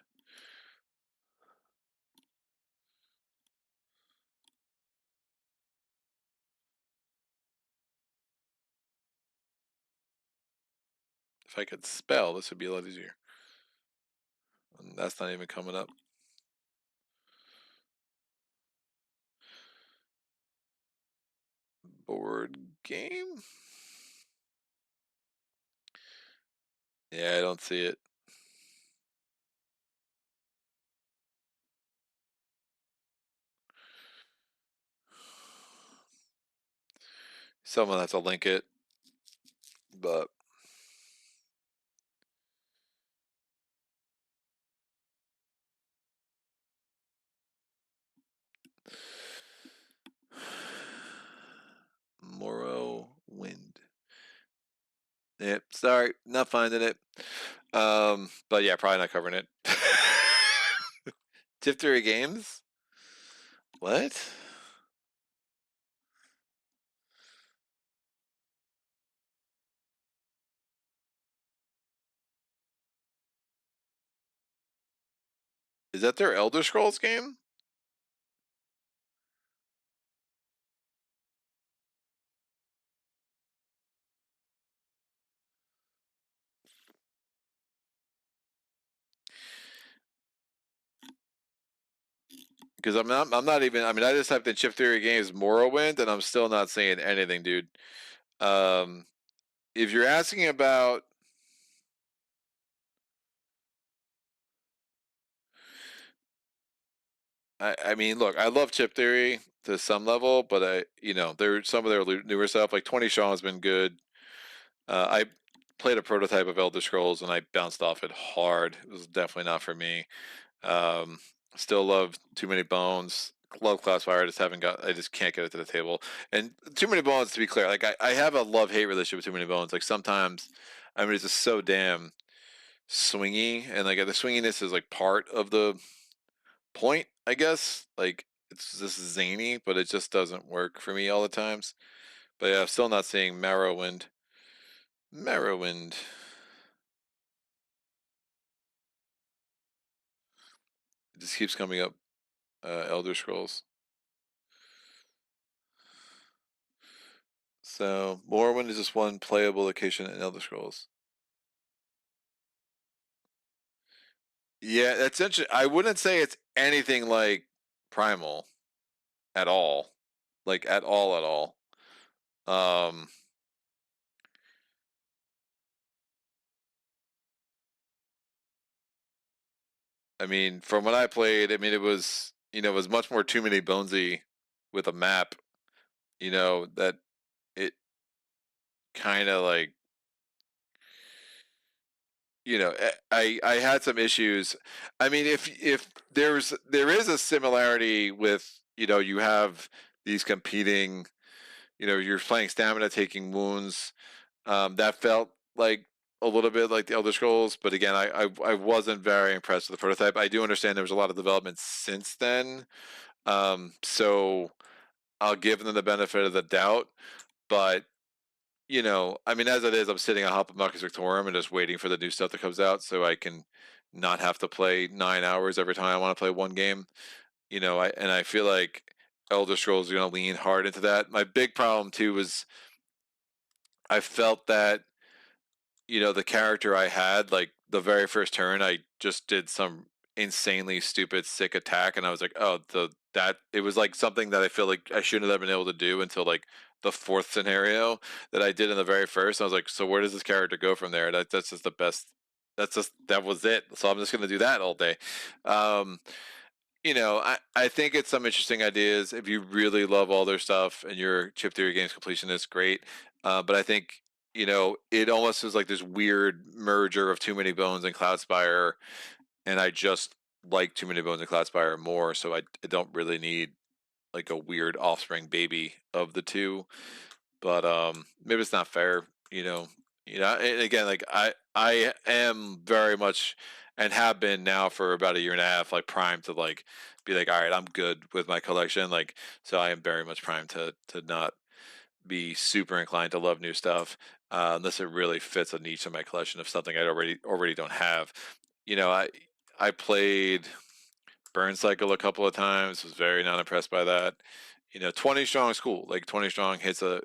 If I could spell, this would be a lot easier. And that's not even coming up. Board game? Yeah, I don't see it. Someone has to link it, but Morrowind. Yep, sorry, not finding it. But yeah, probably not covering it. Tiftery Games? What? Is that their Elder Scrolls game? Because I'm not even. I mean, I just typed in Chip Theory Games Morrowind, and I'm still not seeing anything, dude. If you're asking about, I mean, look, I love chip theory to some level, but there's some of their newer stuff, like 20 Shaw has been good. I played a prototype of Elder Scrolls and I bounced off it hard. It was definitely not for me. Um, Still love Too Many Bones. Love Classfire. I just can't get it to the table. And Too Many Bones, to be clear, like I have a love hate relationship with Too Many Bones. Like sometimes, I mean, it's just so damn swingy, and like the swinginess is like part of the point, I guess. Like it's just zany, but it just doesn't work for me all the times. But yeah, I'm still not seeing Morrowind. Morrowind. It just keeps coming up. Elder Scrolls. So Morrowind is just one playable location in Elder Scrolls. Yeah, that's interesting. I wouldn't say it's anything like Primal at all. Like at all, at all. Um, I mean, from when I played, I mean, it was much more Too Many Bonesy with a map. That it kind of like, I had some issues. I mean, if there is a similarity with, you have these competing, you're playing stamina, taking wounds. That felt like a little bit like the Elder Scrolls, but again, I wasn't very impressed with the prototype. I do understand there was a lot of development since then, so I'll give them the benefit of the doubt. But I mean, as it is, I'm sitting on top of Marcus Victorum and just waiting for the new stuff that comes out, so I can not have to play 9 hours every time I want to play one game. I feel like Elder Scrolls are going to lean hard into that. My big problem too was I felt that the character I had, like the very first turn, I just did some insanely stupid sick attack, and I was like, oh, that it was like something that I feel like I shouldn't have been able to do until like the fourth scenario that I did in the very first. And I was like, so where does this character go from there? That's just the best. That was it. So I'm just gonna do that all day. Um, I think it's some interesting ideas. If you really love all their stuff and your chip theory games completion is great, but I think it almost is like this weird merger of Too Many Bones and Cloudspire, and I just like Too Many Bones and Cloudspire more, so I don't really need like a weird offspring baby of the two. But maybe it's not fair, and again, like I am very much and have been now for about a year and a half, like primed to like be like, all right, I'm good with my collection, like, so I am very much primed to not be super inclined to love new stuff, unless it really fits a niche in my collection of something I already don't have. You know, I played Burn Cycle a couple of times. Was very not impressed by that. 20 strong is cool. Like 20 strong hits a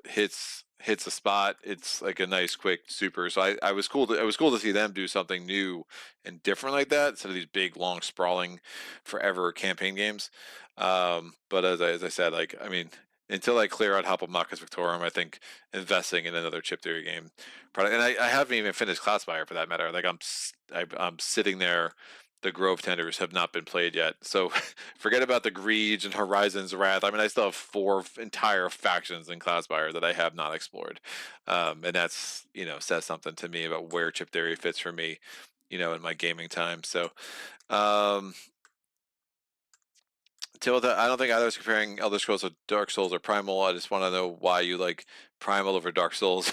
spot. It's like a nice quick super. So I was cool. It was cool to see them do something new and different like that instead of these big, long, sprawling, forever campaign games. But as I said, like I mean, until I clear out Hoplomachus Victorum, I think investing in another chip theory game product, and I haven't even finished Classfire for that matter. Like I'm sitting there. The Grove Tenders have not been played yet, so forget about the Greed and Horizon's Wrath. I mean, I still have four entire factions in Cloudspire that I have not explored, and that's says something to me about where chip theory fits for me, in my gaming time. So, um, Tilda, I don't think either is comparing Elder Scrolls with Dark Souls or Primal. I just want to know why you like Primal over Dark Souls.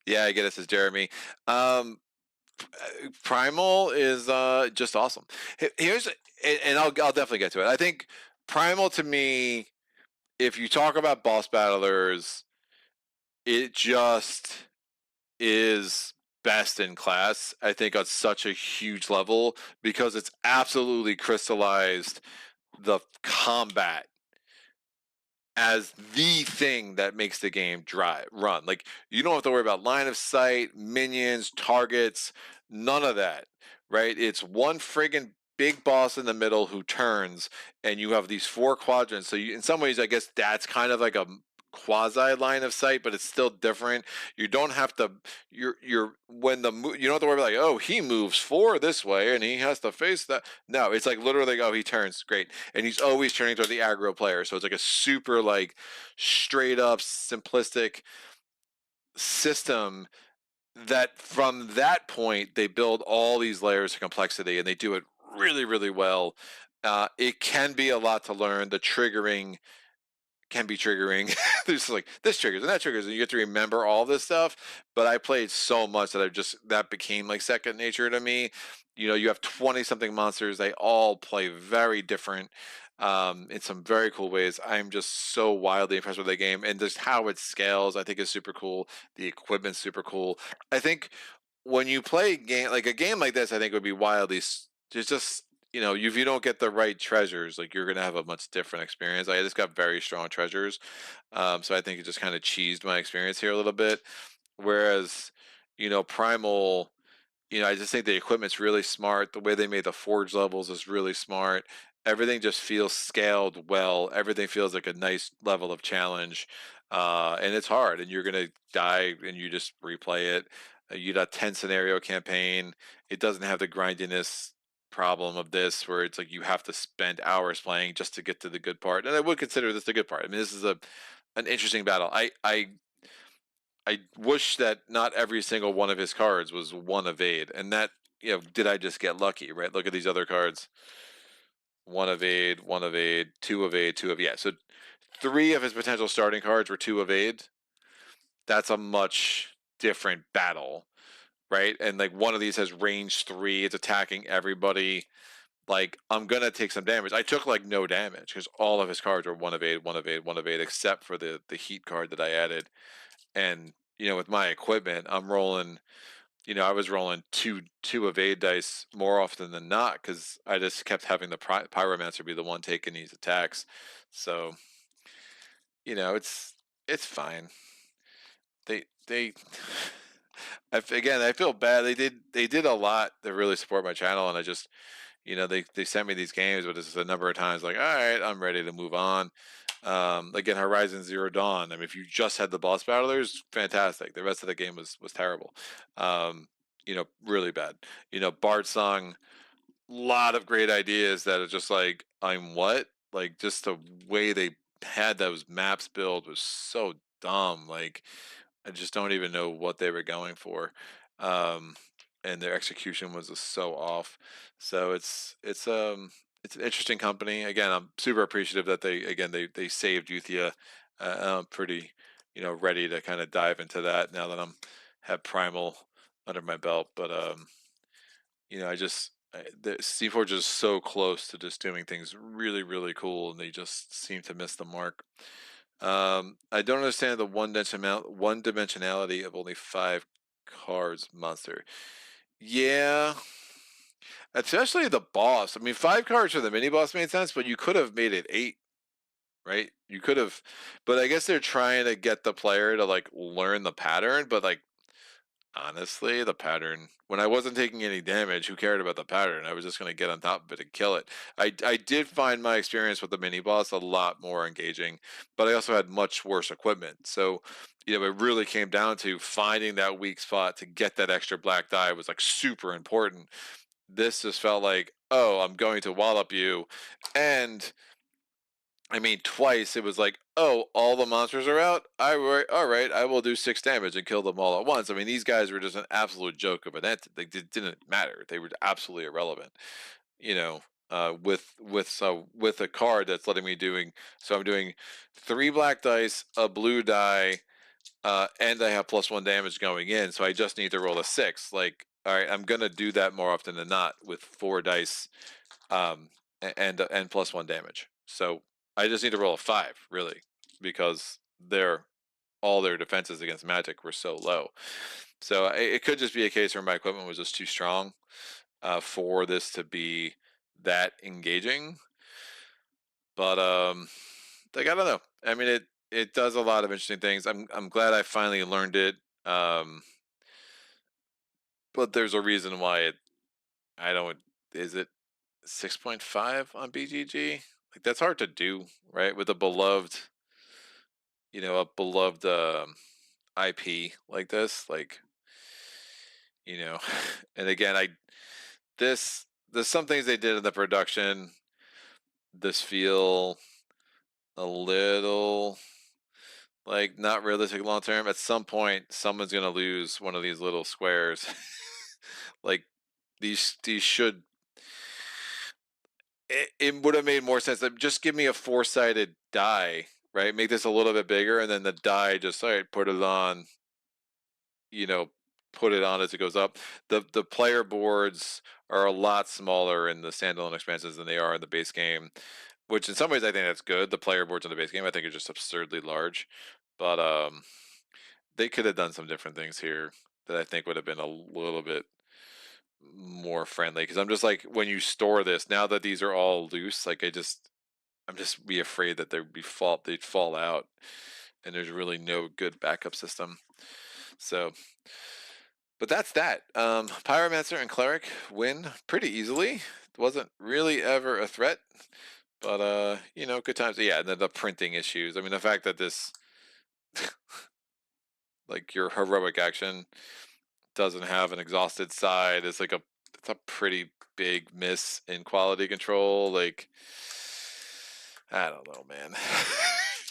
Yeah, I get it, says Jeremy. Primal is just awesome. Here's and I'll definitely get to it. I think Primal to me, if you talk about boss battlers, it just is best in class. I think on such a huge level because it's absolutely crystallized the combat as the thing that makes the game run. Like you don't have to worry about line of sight, minions, targets, none of that. Right? It's one friggin' big boss in the middle who turns, and you have these four quadrants. So in some ways, I guess that's kind of like a quasi line of sight, but it's still different. You don't have to. You're when you don't have to worry about like, oh, he moves 4 this way and he has to face that. No, it's like literally, oh, he turns great, and he's always turning toward the aggro player. So it's like a super like straight up simplistic system that from that point they build all these layers of complexity and they do it really really well. It can be a lot to learn. The triggering can be triggering. There's like this triggers and that triggers, and you get to remember all this stuff. But I played so much that that became like second nature to me. You know, you have 20 something monsters. They all play very different, in some very cool ways. I'm just so wildly impressed with the game and just how it scales. I think is super cool. The equipment's super cool. I think when you play a game like this, I think would be wildly. It's just if you don't get the right treasures, like you're gonna have a much different experience. I just got very strong treasures, so I think it just kind of cheesed my experience here a little bit. Whereas, Primal, I just think the equipment's really smart. The way they made the forge levels is really smart. Everything just feels scaled well. Everything feels like a nice level of challenge. And it's hard, and you're gonna die, and you just replay it. You got 10 scenario campaign. It doesn't have the grindiness problem of this, where it's like you have to spend hours playing just to get to the good part. And I would consider this the good part. I mean, this is an interesting battle. I wish that not every single one of his cards was one evade, and that did I just get lucky? Right? Look at these other cards: one evade, two evade, two of yeah. So 3 of his potential starting cards were 2 evade. That's a much different battle, right? And like one of these has range 3. It's attacking everybody. Like I'm gonna take some damage. I took like no damage because all of his cards were one evade, one evade, one evade, except for the heat card that I added. And with my equipment, I'm rolling. I was rolling two evade dice more often than not because I just kept having the pyromancer be the one taking these attacks. So it's fine. They again, I feel bad. They did a lot to really support my channel, and I just they sent me these games, but it's just a number of times like, all right, I'm ready to move on. Again, Horizon Zero Dawn. I mean, if you just had the boss battlers, fantastic. The rest of the game was terrible. Really bad. Bart Song, lot of great ideas that are just like, I'm what? Like just the way they had those maps built was so dumb. Like I just don't even know what they were going for. Um, and their execution was just so off. So it's an interesting company. Again, I'm super appreciative that they saved Uthia. I'm pretty ready to kind of dive into that now that I'm have Primal under my belt. But the Steamforged is so close to just doing things really really cool, and they just seem to miss the mark. I don't understand the one dimensionality of only 5 cards monster. Yeah, especially the boss. I mean, 5 cards for the mini boss made sense, but you could have made it 8, right? You could have, but I guess they're trying to get the player to like learn the pattern. But like honestly, the pattern, when I wasn't taking any damage, who cared about the pattern? I was just going to get on top of it and kill it. I did find my experience with the mini boss a lot more engaging, but I also had much worse equipment. So, it really came down to finding that weak spot to get that extra black die was like super important. This just felt like, oh, I'm going to wallop you. And I mean, twice it was like, oh, all the monsters are out. All right, I will do 6 damage and kill them all at once. I mean, these guys were just an absolute joke of an entity. They didn't matter. They were absolutely irrelevant. You know, with a card that's letting me doing. So I'm doing 3 black dice, a blue die, and I have +1 damage going in. So I just need to roll a 6. Like, all right, I'm gonna do that more often than not with 4 dice, um, and +1 damage. So I just need to roll a 5, really, because all their defenses against magic were so low. So it could just be a case where my equipment was just too strong for this to be that engaging. But like I don't know. I mean, it does a lot of interesting things. I'm glad I finally learned it. Um, but there's a reason why I don't. Is it 6.5 on BGG? Like that's hard to do, right? With a beloved a beloved IP like this, like, and again, there's some things they did in the production this feel a little like not realistic long term. At some point, someone's gonna lose one of these little squares. Like these should. It would have made more sense that just give me a four-sided die, right? Make this a little bit bigger, and then the die just all right, put it on. You know, put it on as it goes up. The player boards are a lot smaller in the standalone expansions than they are in the base game, which in some ways I think that's good. The player boards in the base game I think are just absurdly large, but they could have done some different things here that I think would have been a little bit more friendly. Because I'm just like when you store this now that these are all loose, like I'm just be afraid that they'd fall out, and there's really no good backup system. So but that's that. Pyromancer and Cleric win pretty easily. It wasn't really ever a threat, but good times. Yeah, and then the printing issues. I mean, the fact that this, like, your heroic action doesn't have an exhausted side is like it's a pretty big miss in quality control. Like, I don't know, man.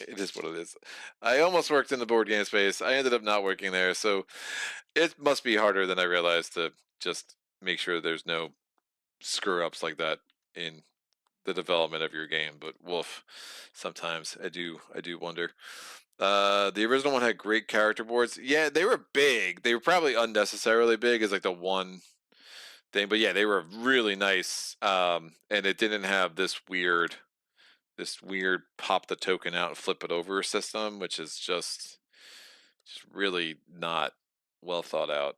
It is what it is. I almost worked in the board game space. I ended up not working there, so it must be harder than I realized to just make sure there's no screw ups like that in the development of your game. But woof, sometimes I do wonder. The original one had great character boards. Yeah, they were big. They were probably unnecessarily big as like the one thing, but yeah, they were really nice. And it didn't have this weird pop the token out and flip it over system, which is just really not well thought out.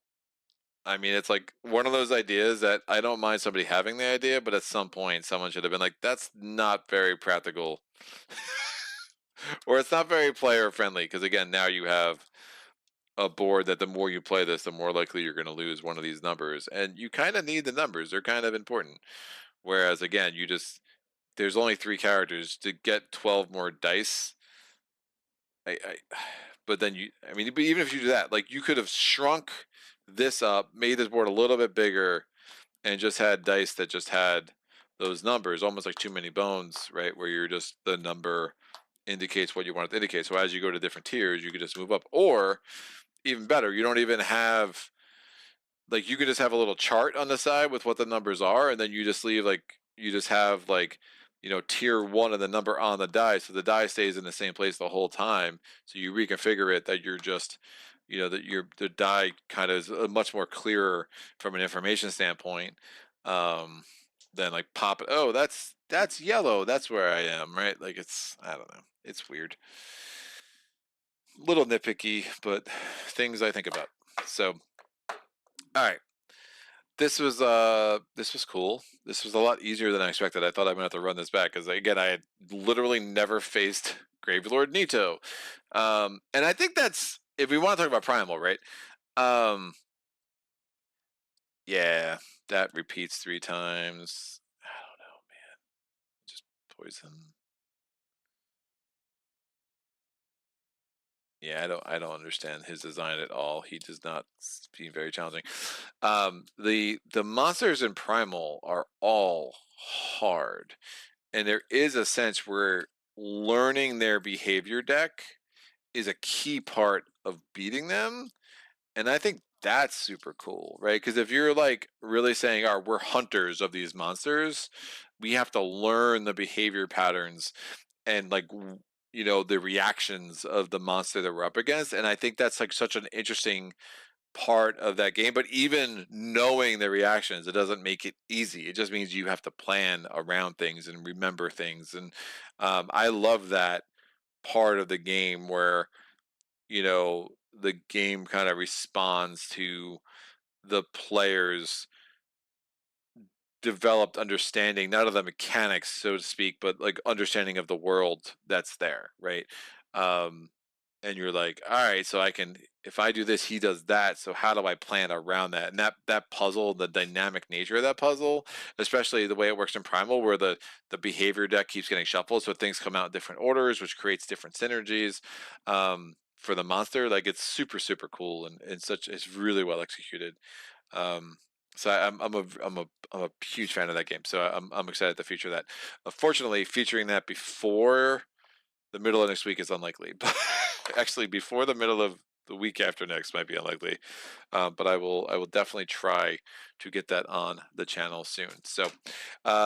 I mean, it's like one of those ideas that I don't mind somebody having the idea, but at some point someone should have been like, that's not very practical. Or it's not very player friendly, because again, now you have a board that the more you play this, the more likely you're going to lose one of these numbers. And you kind of need the numbers, they're kind of important. Whereas again, there's only 3 characters to get 12 more dice. I but then I mean, but even if you do that, like you could have shrunk this up, made this board a little bit bigger, and just had dice that just had those numbers, almost like too many bones, right? Where you're just the number indicates what you want it to indicate. So as you go to different tiers, you could just move up, or even better, you don't even have like you could just have a little chart on the side with what the numbers are, and then you just leave like you just have like tier one of the number on the die, so the die stays in the same place the whole time. So you reconfigure it that you're just that the die kind of is much more clearer from an information standpoint um than like pop it. Oh, that's yellow. That's where I am, right? Like I don't know. It's weird. Little nitpicky, but things I think about. So, all right. This was cool. This was a lot easier than I expected. I thought I'm gonna have to run this back because again I had literally never faced Gravelord Nito. And I think that's if we want to talk about Primal, right? Um yeah, that repeats 3 times. I don't know, man. Just poison. Yeah, I don't understand his design at all. He does not seem very challenging. The monsters in Primal are all hard, and there is a sense where learning their behavior deck is a key part of beating them, and I think that's super cool, right? Because if you're like really saying, "Oh, we're hunters of these monsters," we have to learn the behavior patterns and like the reactions of the monster that we're up against, and I think that's like such an interesting part of that game. But even knowing the reactions, it doesn't make it easy. It just means you have to plan around things and remember things. And I love that part of the game where the game kind of responds to the players developed understanding, not of the mechanics so to speak, but like understanding of the world that's there, right? um and you're like, all right, so I can, if I do this, he does that. So how do I plan around that? And that puzzle, the dynamic nature of that puzzle, especially the way it works in Primal, where the behavior deck keeps getting shuffled, so things come out in different orders, which creates different synergies for the monster. Like it's super cool, and such, it's really well executed. Um, so I'm a huge fan of that game. So I'm excited to feature that. Fortunately, featuring that before the middle of next week is unlikely, but actually before the middle of the week after next might be unlikely. But I will definitely try to get that on the channel soon. So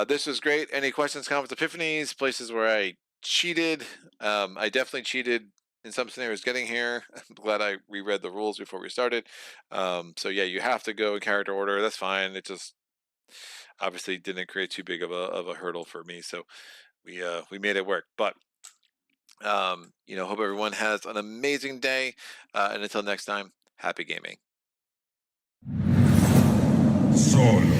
this was great. Any questions, comments, epiphanies, places where I cheated? I definitely cheated in some scenarios getting here. I'm glad I reread the rules before we started. So yeah, you have to go in character order. That's fine. It just obviously didn't create too big of a hurdle for me. So we made it work. But hope everyone has an amazing day. And until next time, happy gaming. Son.